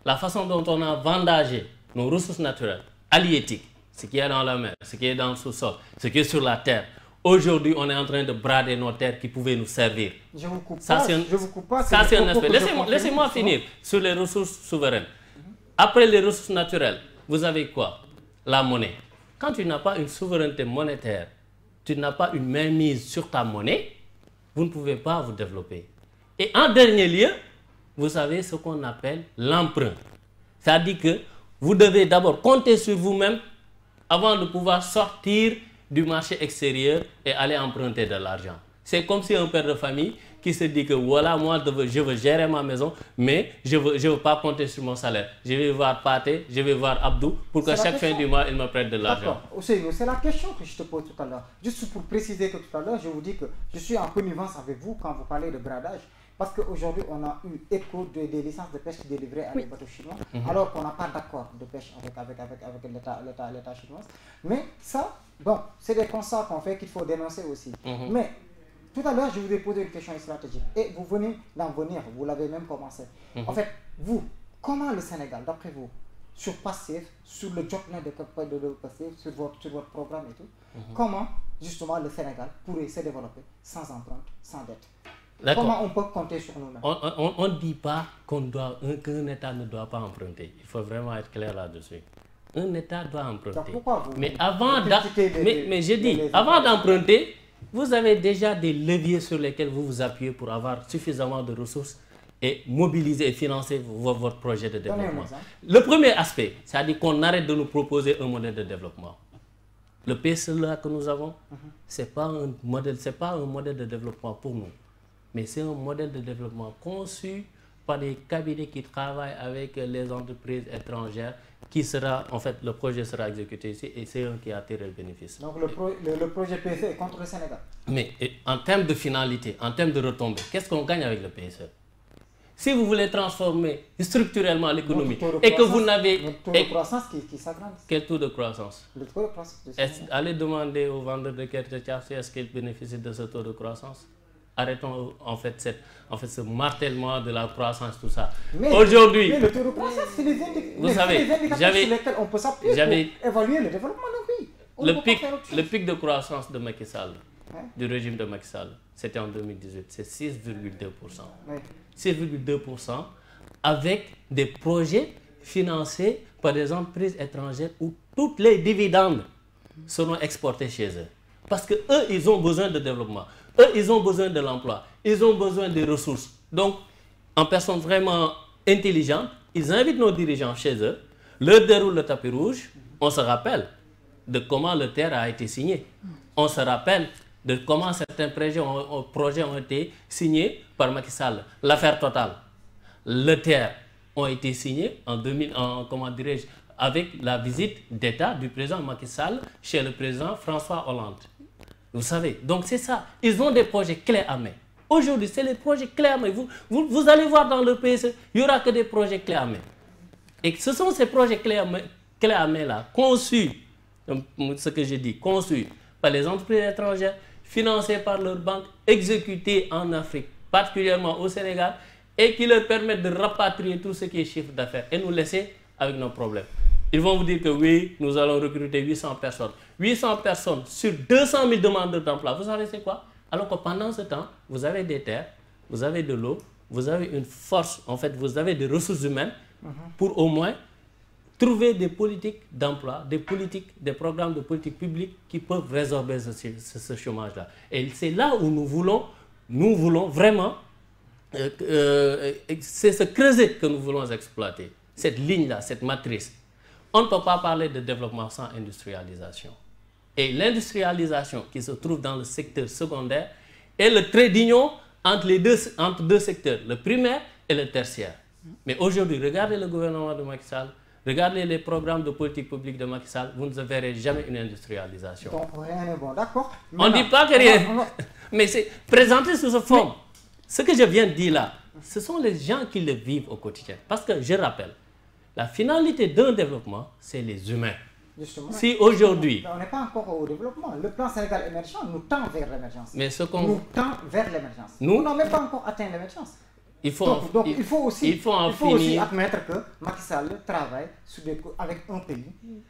La façon dont on a vendagé nos ressources naturelles, halieutiques, ce qui est dans la mer, ce qui est dans le sous-sol, ce qui est sur la terre. Aujourd'hui, on est en train de brader nos terres qui pouvaient nous servir. Je vous coupe ça, pas. Je vous coupe pas. Ça, c'est un aspect. Laissez-moi finir sur les ressources souveraines. Après les ressources naturelles, vous avez quoi? La monnaie. Quand tu n'as pas une souveraineté monétaire, tu n'as pas une mainmise sur ta monnaie, vous ne pouvez pas vous développer. Et en dernier lieu, vous savez ce qu'on appelle l'emprunt. C'est-à-dire que vous devez d'abord compter sur vous-même avant de pouvoir sortir du marché extérieur et aller emprunter de l'argent. C'est comme si un père de famille qui se dit que voilà, moi je veux gérer ma maison, mais je veux pas compter sur mon salaire. Je vais voir Pathé, je vais voir Abdou pour que chaque fin du mois, il me prête de l'argent. C'est la question que je te pose tout à l'heure. Juste pour préciser que tout à l'heure, je vous dis que je suis en connivence avec vous quand vous parlez de bradage. Parce qu'aujourd'hui, on a eu écho des licences de pêche délivrées à des bateaux chinois, alors qu'on n'a pas d'accord de pêche avec l'État chinois. Mais ça, bon, c'est des constats qu'on fait qu'il faut dénoncer aussi. Mais tout à l'heure, je vous ai posé une question stratégique. Et vous venez d'en venir, vous l'avez même commencé. En fait, vous, comment le Sénégal, d'après vous, sur Pastef, sur le jobnet de Pastef, sur votre programme et tout, comment justement le Sénégal pourrait se développer sans empreinte, sans dette? Comment on peut compter sur nous-mêmes? On ne dit pas qu'un État ne doit pas emprunter. Il faut vraiment être clair là-dessus. Un État doit emprunter. Donc pourquoi vous mais avant d'emprunter, vous avez déjà des leviers sur lesquels vous vous appuyez pour avoir suffisamment de ressources et mobiliser et financer votre projet de développement. Le premier aspect, c'est-à-dire qu'on arrête de nous proposer un modèle de développement. Le PSE que nous avons, ce n'est pas un modèle de développement pour nous. Mais c'est un modèle de développement conçu par des cabinets qui travaillent avec les entreprises étrangères le projet sera exécuté ici et c'est eux qui attirent le bénéfice. Donc le projet PSE est contre le Sénégal? Mais en termes de finalité, en termes de retombées, qu'est-ce qu'on gagne avec le PSE? Si vous voulez transformer structurellement l'économie et que vous n'avez... Le taux de croissance qui s'agrandit. Quel taux de croissance? Le taux de croissance. Allez demander aux vendeurs de Kertechaf est-ce qu'ils bénéficient de ce taux de croissance. Arrêtons en fait ce martèlement de la croissance, tout ça. Aujourd'hui, le taux de croissance, c'est les indicateurs sur lesquels on peut s'appuyer pour évaluer le développement d'un pays. Le pic de croissance de Macky Sall, du régime de Macky Sall, c'était en 2018, c'est 6,2%. 6,2% avec des projets financés par des entreprises étrangères où toutes les dividendes seront exportés chez eux. Parce qu'eux, ils ont besoin de développement. Eux, ils ont besoin de l'emploi, ils ont besoin des ressources. Donc, en personnes vraiment intelligentes, ils invitent nos dirigeants chez eux, leur déroulent le tapis rouge, on se rappelle de comment le TER a été signé. On se rappelle de comment certains projets ont été signés par Macky Sall. L'affaire Total, le TER ont été signés avec la visite d'État du président Macky Sall chez le président François Hollande. Vous savez, donc c'est ça. Ils ont des projets clés à main. Aujourd'hui, c'est les projets clés à main. Vous allez voir dans le PSE, il n'y aura que des projets clés à main. Et ce sont ces projets clés à main là, conçus, ce que j'ai dit, conçus par les entreprises étrangères, financés par leurs banques, exécutés en Afrique, particulièrement au Sénégal, et qui leur permettent de rapatrier tout ce qui est chiffre d'affaires et nous laisser avec nos problèmes. Ils vont vous dire que oui, nous allons recruter 800 personnes. 800 personnes sur 200 000 demandeurs d'emploi. Vous savez c'est quoi? Alors que pendant ce temps, vous avez des terres, vous avez de l'eau, vous avez une force, en fait, vous avez des ressources humaines pour au moins trouver des politiques d'emploi, des programmes de politique publique qui peuvent résorber ce chômage-là. Et c'est là où nous voulons vraiment, c'est ce creuset que nous voulons exploiter, cette ligne-là, cette matrice. On ne peut pas parler de développement sans industrialisation. Et l'industrialisation qui se trouve dans le secteur secondaire est le trait d'union entre deux secteurs, le primaire et le tertiaire. Mais aujourd'hui, regardez le gouvernement de Macky Sall, regardez les programmes de politique publique de Macky Sall, vous ne verrez jamais une industrialisation. Donc rien n'est bon, d'accord. On ne dit pas que rien, mais c'est présenté sous cette forme. Ce que je viens de dire là, ce sont les gens qui le vivent au quotidien. Parce que je rappelle, la finalité d'un développement, c'est les humains. Justement. Si aujourd'hui... On n'est pas encore au développement. Le plan Sénégal émergent nous tend vers l'émergence. Mais ce qu'on... Nous tend vers l'émergence. Nous n'avons même pas encore atteint l'émergence. Il faut aussi admettre que Macky Sall travaille avec un pays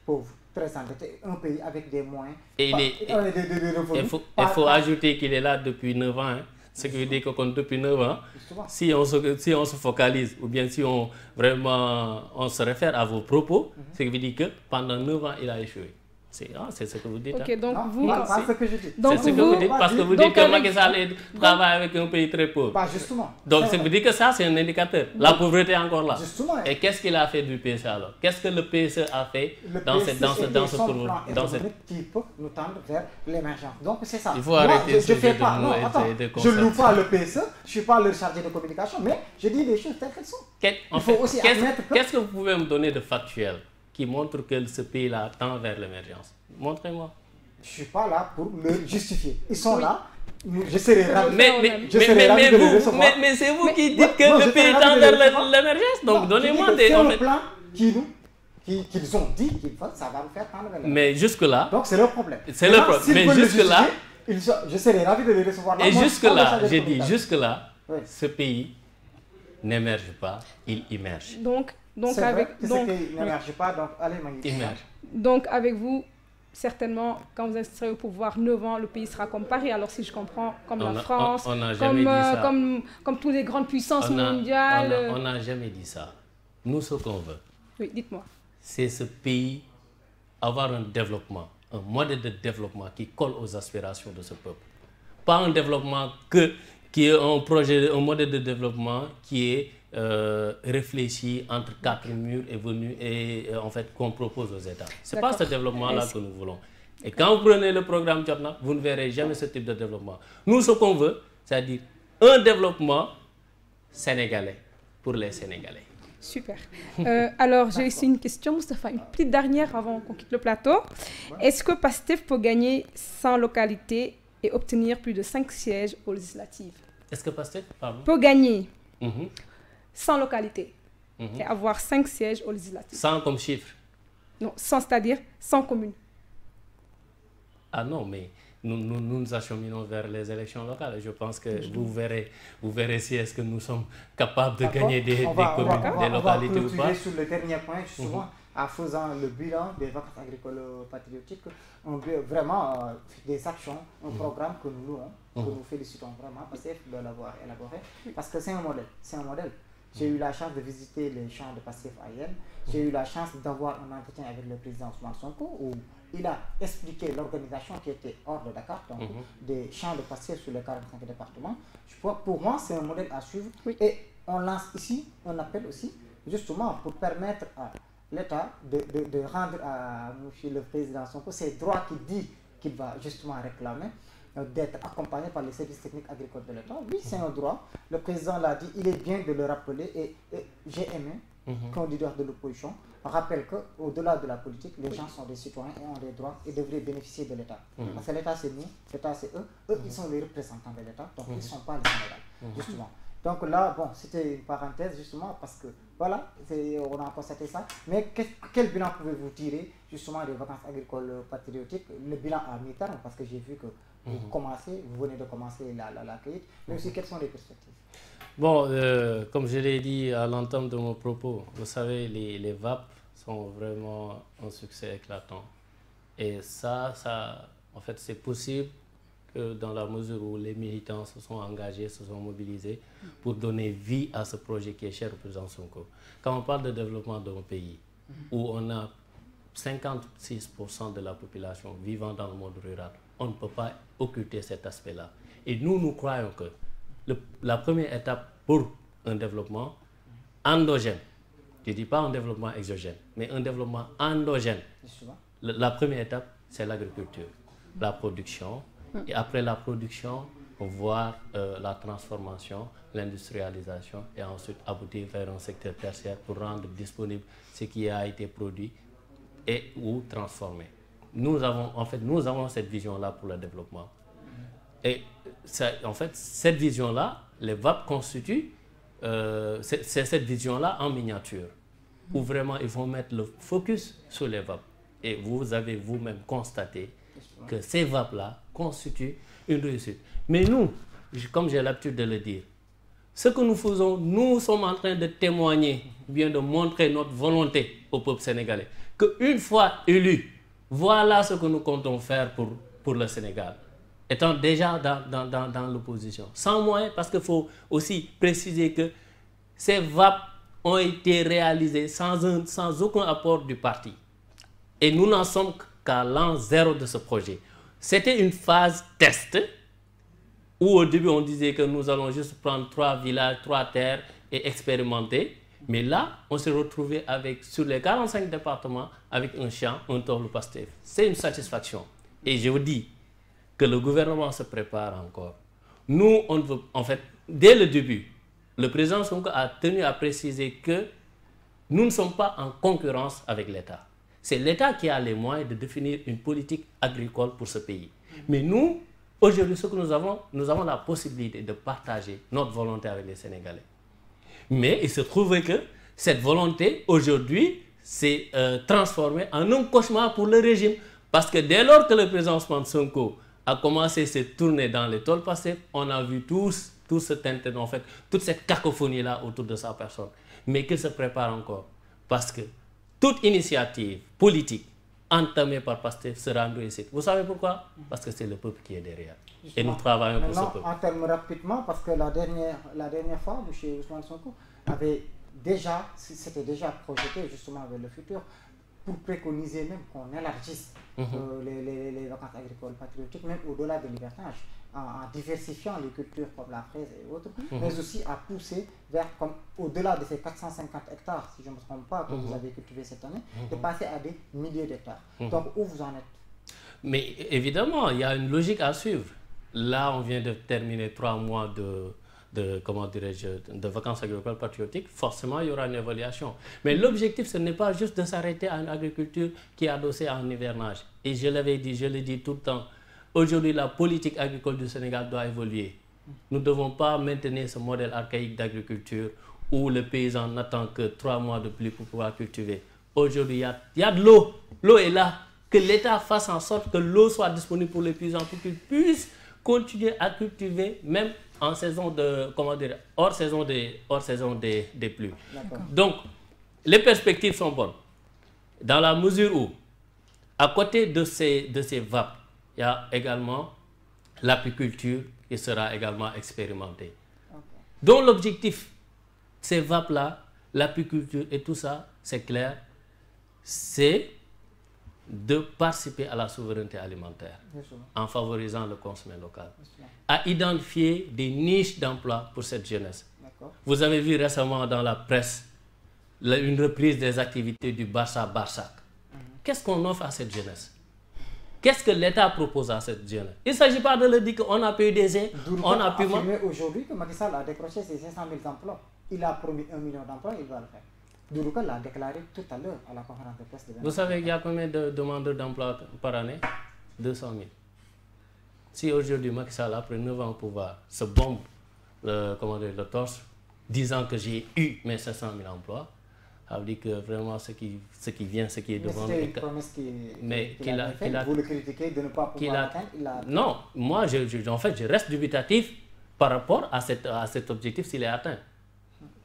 pauvre, très endetté, un pays avec des moyens. Et il faut ajouter qu'il est là depuis 9 ans. Hein. Ce qui veut dire que depuis 9 ans, si on se focalise ou bien si on se réfère à vos propos, ce qui veut dire que pendant 9 ans, il a échoué. C'est ce que vous dites. Ok, donc non, vous... c'est ce que je dis. C'est ce que vous dites parce que vous dites que Macky Sall travaille avec un pays très pauvre. Bah justement. Donc ça veut dire que ça, c'est un indicateur. La pauvreté est encore là. Justement. Et qu'est-ce qu'il a fait du PSE alors? Qu'est-ce que le PSE a fait dans cette qui peut nous tendre vers l'émergence. Donc c'est ça. Il faut arrêter je fais pas. Non, je ne loue pas le PSE, je ne suis pas le chargé de communication, mais je dis les choses telles qu'elles sont. Il faut aussi admettre que... Qu'est-ce que vous pouvez me donner de factuel qui montre que ce pays-là tend vers l'émergence? Montrez-moi. Je ne suis pas là pour le justifier. Ils sont là. Je serai ravi. Mais c'est vous qui dites que le pays tend vers l'émergence. Donc donnez-moi des... C'est le plan qu'ils ont dit qu'il faut, ça va nous faire tendre vers l'émergence. Mais jusque-là... Donc c'est leur problème. C'est leur problème. Mais jusque-là... Je serai ravi de les recevoir. Et jusque-là, j'ai dit, jusque-là, ce pays n'émerge pas, il immerge. Donc avec... n'émerge pas, donc allez, immerge. Donc avec vous, certainement, quand vous serez au pouvoir 9 ans, le pays sera comme Paris. Alors si je comprends, comme la France, comme toutes les grandes puissances mondiales. On n'a jamais dit ça. Nous, ce qu'on veut, oui, dites-moi. C'est ce pays avoir un développement, un modèle de développement qui colle aux aspirations de ce peuple. Pas un développement qui est un modèle de développement qui est réfléchi entre 4 murs et en fait qu'on propose aux États. Ce n'est pas ce développement-là que nous voulons. Et quand vous prenez le programme Jotna, vous ne verrez jamais ce type de développement. Nous, ce qu'on veut, c'est-à-dire un développement sénégalais pour les Sénégalais. Super. Alors, j'ai ici une question, Moustapha, une petite dernière avant qu'on quitte le plateau. Est-ce que PASTEF peut gagner 100 localités et obtenir plus de 5 sièges aux législatives? Est-ce que PASTEF peut gagner 100 localités et avoir 5 sièges aux législatives? 100 comme chiffre? Non, 100, c'est-à-dire 100 communes. Ah non, mais nous acheminons vers les élections locales. Je pense que vous verrez si est-ce que nous sommes capables de gagner des communes, des localités ou pas. Sur le dernier point, justement, en faisant le bilan des vacances agricoles patriotiques, on veut vraiment des actions, un programme que nous louons, que nous félicitons vraiment, parce de l'avoir élaboré, parce que c'est un modèle. J'ai eu la chance de visiter les champs de passif à Yen. J'ai eu la chance d'avoir un entretien avec le président Ousmane Sonko où il a expliqué l'organisation qui était hors de Dakar, donc des champs de passif sur les 45 départements. Pour moi, c'est un modèle à suivre. Et on lance ici un appel aussi, justement, pour permettre à l'État de rendre à M. le président Sonko ses droits qu'il dit qu'il va justement réclamer, d'être accompagné par les services techniques agricoles de l'État. Oui, c'est un droit. Le président l'a dit, il est bien de le rappeler et j'ai aimé qu'un leader de l'opposition rappelle qu'au-delà de la politique, les gens sont des citoyens et ont des droits et devraient bénéficier de l'État. Parce que l'État, c'est nous, l'État, c'est eux. Eux, ils sont les représentants de l'État, donc ils ne sont pas les Sénégal, justement. Donc là, bon, c'était une parenthèse, justement, parce que, voilà, on a constaté ça. Mais quel bilan pouvez-vous tirer, justement, des vacances agricoles patriotiques? Le bilan à mi-terme, parce que j'ai vu que vous venez de commencer la cueillette, mais aussi quelles sont les perspectives? Bon, comme je l'ai dit à l'entame de mon propos, vous savez, les VAP sont vraiment un succès éclatant. Et ça en fait, c'est possible que dans la mesure où les militants se sont engagés, se sont mobilisés pour donner vie à ce projet qui est cher au président Sonko. Quand on parle de développement d'un pays où on a 56% de la population vivant dans le monde rural, on ne peut pas occulter cet aspect-là. Et nous croyons que la première étape pour un développement endogène, je ne dis pas un développement exogène, mais un développement endogène, la première étape, c'est l'agriculture, la production, et après la production, voir la transformation, l'industrialisation, et ensuite aboutir vers un secteur tertiaire pour rendre disponible ce qui a été produit et ou transformé. Nous avons cette vision-là pour le développement. Et en fait, cette vision-là, les VAP constituent, c'est cette vision-là en miniature, où vraiment ils vont mettre le focus sur les VAP. Et vous avez vous-même constaté que ces VAP-là constituent une réussite. Mais nous, comme j'ai l'habitude de le dire, ce que nous faisons, nous sommes en train de témoigner, bien de montrer notre volonté au peuple sénégalais, qu'une fois élus, voilà ce que nous comptons faire pour le Sénégal, étant déjà dans l'opposition. Sans moyens, parce qu'il faut aussi préciser que ces VAP ont été réalisés sans aucun apport du parti. Et nous n'en sommes qu'à l'an zéro de ce projet. C'était une phase test où au début on disait que nous allons juste prendre 3 villages, 3 terres et expérimenter. Mais là, on s'est retrouvé sur les 45 départements avec un champ, un tôle Pastef. C'est une satisfaction. Et je vous dis que le gouvernement se prépare encore. Nous, on veut, en fait, dès le début, le président Sonko a tenu à préciser que nous ne sommes pas en concurrence avec l'État. C'est l'État qui a les moyens de définir une politique agricole pour ce pays. Mais nous, aujourd'hui, ce que nous avons la possibilité de partager notre volonté avec les Sénégalais. Mais il se trouve que cette volonté, aujourd'hui, s'est transformée en un cauchemar pour le régime. Parce que dès lors que le président Ousmane Sonko a commencé cette tournée dans les tôles passées, on a vu tout ce tintement, en fait, toute cette cacophonie-là autour de sa personne. Mais qu'il se prépare encore. Parce que toute initiative politique entamée par Pastef sera une réussite. Vous savez pourquoi? Parce que c'est le peuple qui est derrière. Justement. Et nous travaillons pour ce peuple. En termes rapidement, parce que la dernière fois, M. Ousmane Sonko s'était déjà projeté justement vers le futur pour préconiser même qu'on élargisse les vacances agricoles patriotiques, même au-delà de l'hivernage, en diversifiant les cultures comme la fraise et autres, mais aussi à pousser vers, au-delà de ces 450 hectares, si je ne me trompe pas, que vous avez cultivé cette année, de passer à des milliers d'hectares. Donc, où vous en êtes? Mais évidemment, il y a une logique à suivre. Là, on vient de terminer 3 mois de vacances agricoles patriotiques. Forcément, il y aura une évaluation. Mais l'objectif, ce n'est pas juste de s'arrêter à une agriculture qui est adossée à un hivernage. Et je l'avais dit, je le dis tout le temps, aujourd'hui, la politique agricole du Sénégal doit évoluer. Nous ne devons pas maintenir ce modèle archaïque d'agriculture où le paysan n'attend que 3 mois de pluie pour pouvoir cultiver. Aujourd'hui, il y a de l'eau. L'eau est là. Que l'État fasse en sorte que l'eau soit disponible pour les paysans pour qu'ils puissent continuer à cultiver même en saison hors saison des pluies. Donc, les perspectives sont bonnes. Dans la mesure où, à côté de ces VAP, il y a également l'apiculture qui sera également expérimentée. Dont l'objectif ces vapes-là, l'apiculture et tout ça, c'est clair, c'est de participer à la souveraineté alimentaire en favorisant le consommé local, à identifier des niches d'emploi pour cette jeunesse. Vous avez vu récemment dans la presse une reprise des activités du Barça-Barsac. Qu'est-ce qu'on offre à cette jeunesse? Qu'est-ce que l'État propose à cette jeunesse? Il ne s'agit pas de leur dire qu'on a PUDC, on a pu... Aujourd'hui que Macky Sall a décroché ses 500 000 emplois. Il a promis 1 million d'emplois, il va le faire. Doudouka l'a déclaré tout à l'heure à la conférence de presse de Vous savez qu'il y a combien de demandeurs d'emploi par année? 200 000. Si aujourd'hui Macky Sall, après 9 ans au pouvoir, se bombe le torse, disant que j'ai eu mes 500 000 emplois, ça veut dire que vraiment ce qui vient, ce qui est devant nous. C'est une promesse qu'il a fait. Vous le critiquez de ne pas pouvoir atteindre. Non, moi, en fait, je reste dubitatif par rapport à cet objectif s'il est atteint.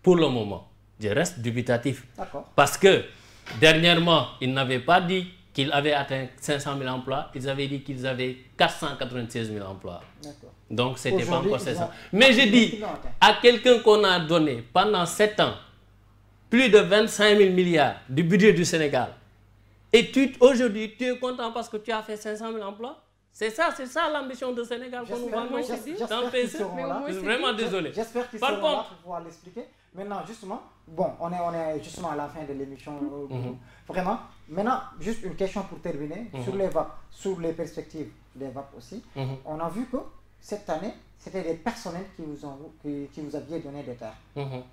Pour le moment, je reste dubitatif. Parce que, dernièrement, ils n'avaient pas dit qu'ils avaient atteint 500 000 emplois, ils avaient dit qu'ils avaient 496 000 emplois. Donc, ce n'était pas encore 500. Mais je dis, à quelqu'un qu'on a donné pendant 7 ans, plus de 25 000 milliards du budget du Sénégal. Et aujourd'hui, tu es content parce que tu as fait 500 000 emplois? C'est ça l'ambition du Sénégal qu'on nous vend dans le PSE. Je suis vraiment désolé. J'espère qu'ils seront là pour pouvoir l'expliquer. Maintenant, justement, bon, on est justement à la fin de l'émission. Vraiment. Maintenant, juste une question pour terminer. Sur les VAP, sur les perspectives des VAP aussi. On a vu que cette année, c'était des personnels qui vous aviez donné des terres.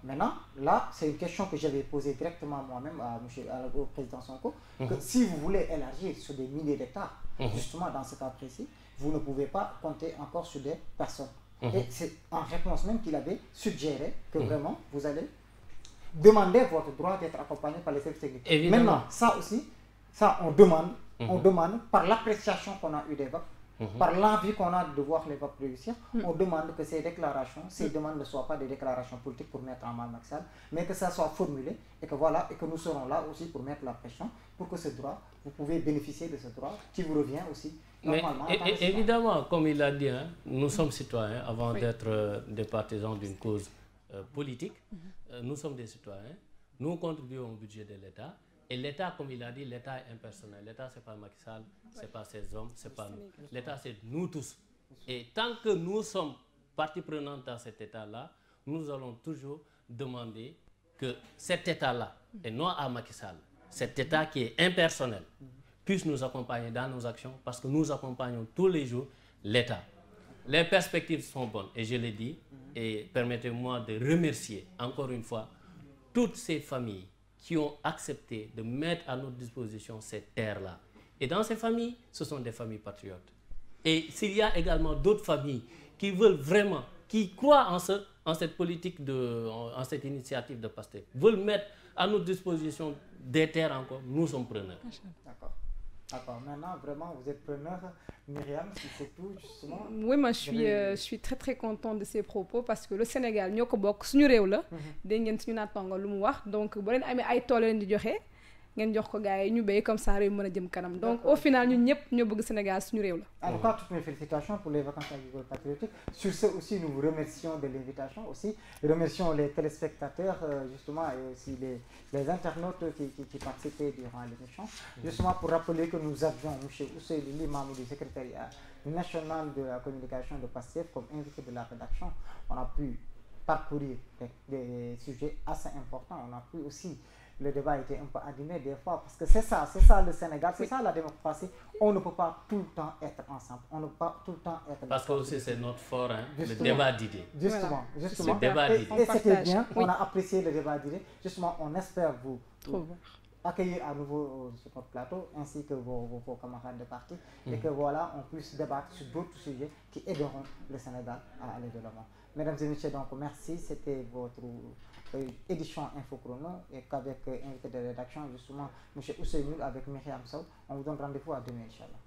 Maintenant, là, c'est une question que j'avais posée directement moi-même au président Sonko, que si vous voulez élargir sur des milliers d'hectares, justement dans ce cas précis, vous ne pouvez pas compter encore sur des personnes. Et c'est en réponse même qu'il avait suggéré que vraiment, vous allez demander votre droit d'être accompagné par les services techniques. Maintenant, ça aussi, ça on demande par l'appréciation qu'on a eu des VAP, par l'envie qu'on a de voir les VAP réussir, on demande que ces déclarations, ces demandes ne soient pas des déclarations politiques pour mettre en mal Macky Sall, mais que ça soit formulé et que voilà, et que nous serons là aussi pour mettre la pression pour que ce droit, vous pouvez bénéficier de ce droit qui vous revient aussi normalement. Mais évidemment, comme il l'a dit, nous sommes citoyens avant d'être des partisans d'une cause politique. Nous sommes des citoyens, nous contribuons au budget de l'État. Et l'État, comme il a dit, l'État est impersonnel. L'État, ce n'est pas Macky Sall, ce n'est pas ces hommes, ce n'est pas nous. L'État, c'est nous tous. Et tant que nous sommes partie prenante dans cet État-là, nous allons toujours demander que cet État-là, et non à Macky Sall, cet État qui est impersonnel, puisse nous accompagner dans nos actions, parce que nous accompagnons tous les jours l'État. Les perspectives sont bonnes, et je l'ai dit, et permettez-moi de remercier encore une fois toutes ces familles qui ont accepté de mettre à notre disposition ces terres-là. Et dans ces familles, ce sont des familles patriotes. Et s'il y a également d'autres familles qui veulent vraiment, qui croient en cette politique, en cette initiative de Pastef, veulent mettre à notre disposition des terres encore, nous sommes preneurs. D'accord. D'accord. Maintenant, vraiment, vous êtes preneur, Myriam, si c'est tout, justement. Oui, moi, je suis très, très contente de ces propos parce que le Sénégal, nous avons suñu réew la, dañ ngeen suñu natango lu mu wax, donc bu leen amee ay tool leen di joxe, ngeen jox ko gars yi ñu béy comme ça réew mën a jëm kanam. Donc au final ñun ñëpp ñoo bëgg Sénégal suñu réew la. En tout cas, toutes mes félicitations pour les vacances agricoles patriotiques. Sur ce aussi, nous vous remercions de l'invitation aussi. Nous remercions les téléspectateurs, justement, et aussi les internautes qui participaient durant l'émission. Justement, pour rappeler que nous avions M. Ousseyli, membre du secrétariat national de la communication de Pastef, comme invité de la rédaction. On a pu parcourir des sujets assez importants. On a pu aussi... Le débat était un peu animé des fois, parce que c'est ça le Sénégal, c'est ça la démocratie. On ne peut pas tout le temps être ensemble, on ne peut pas tout le temps être... Parce que aussi c'est notre fort, le débat d'idées. Justement. Et c'était bien, on a apprécié le débat d'idées. Justement, on espère vous accueillir à nouveau sur notre plateau, ainsi que vos camarades de parti, et que voilà, on puisse débattre sur d'autres sujets qui aideront le Sénégal à aller de l'avant. Mesdames et messieurs, donc merci, c'était votre édition Infochrono, et qu'avec invité de rédaction, justement, M. Ousseynoul avec Myriam Sow, on vous donne rendez-vous à demain, Inch'Allah.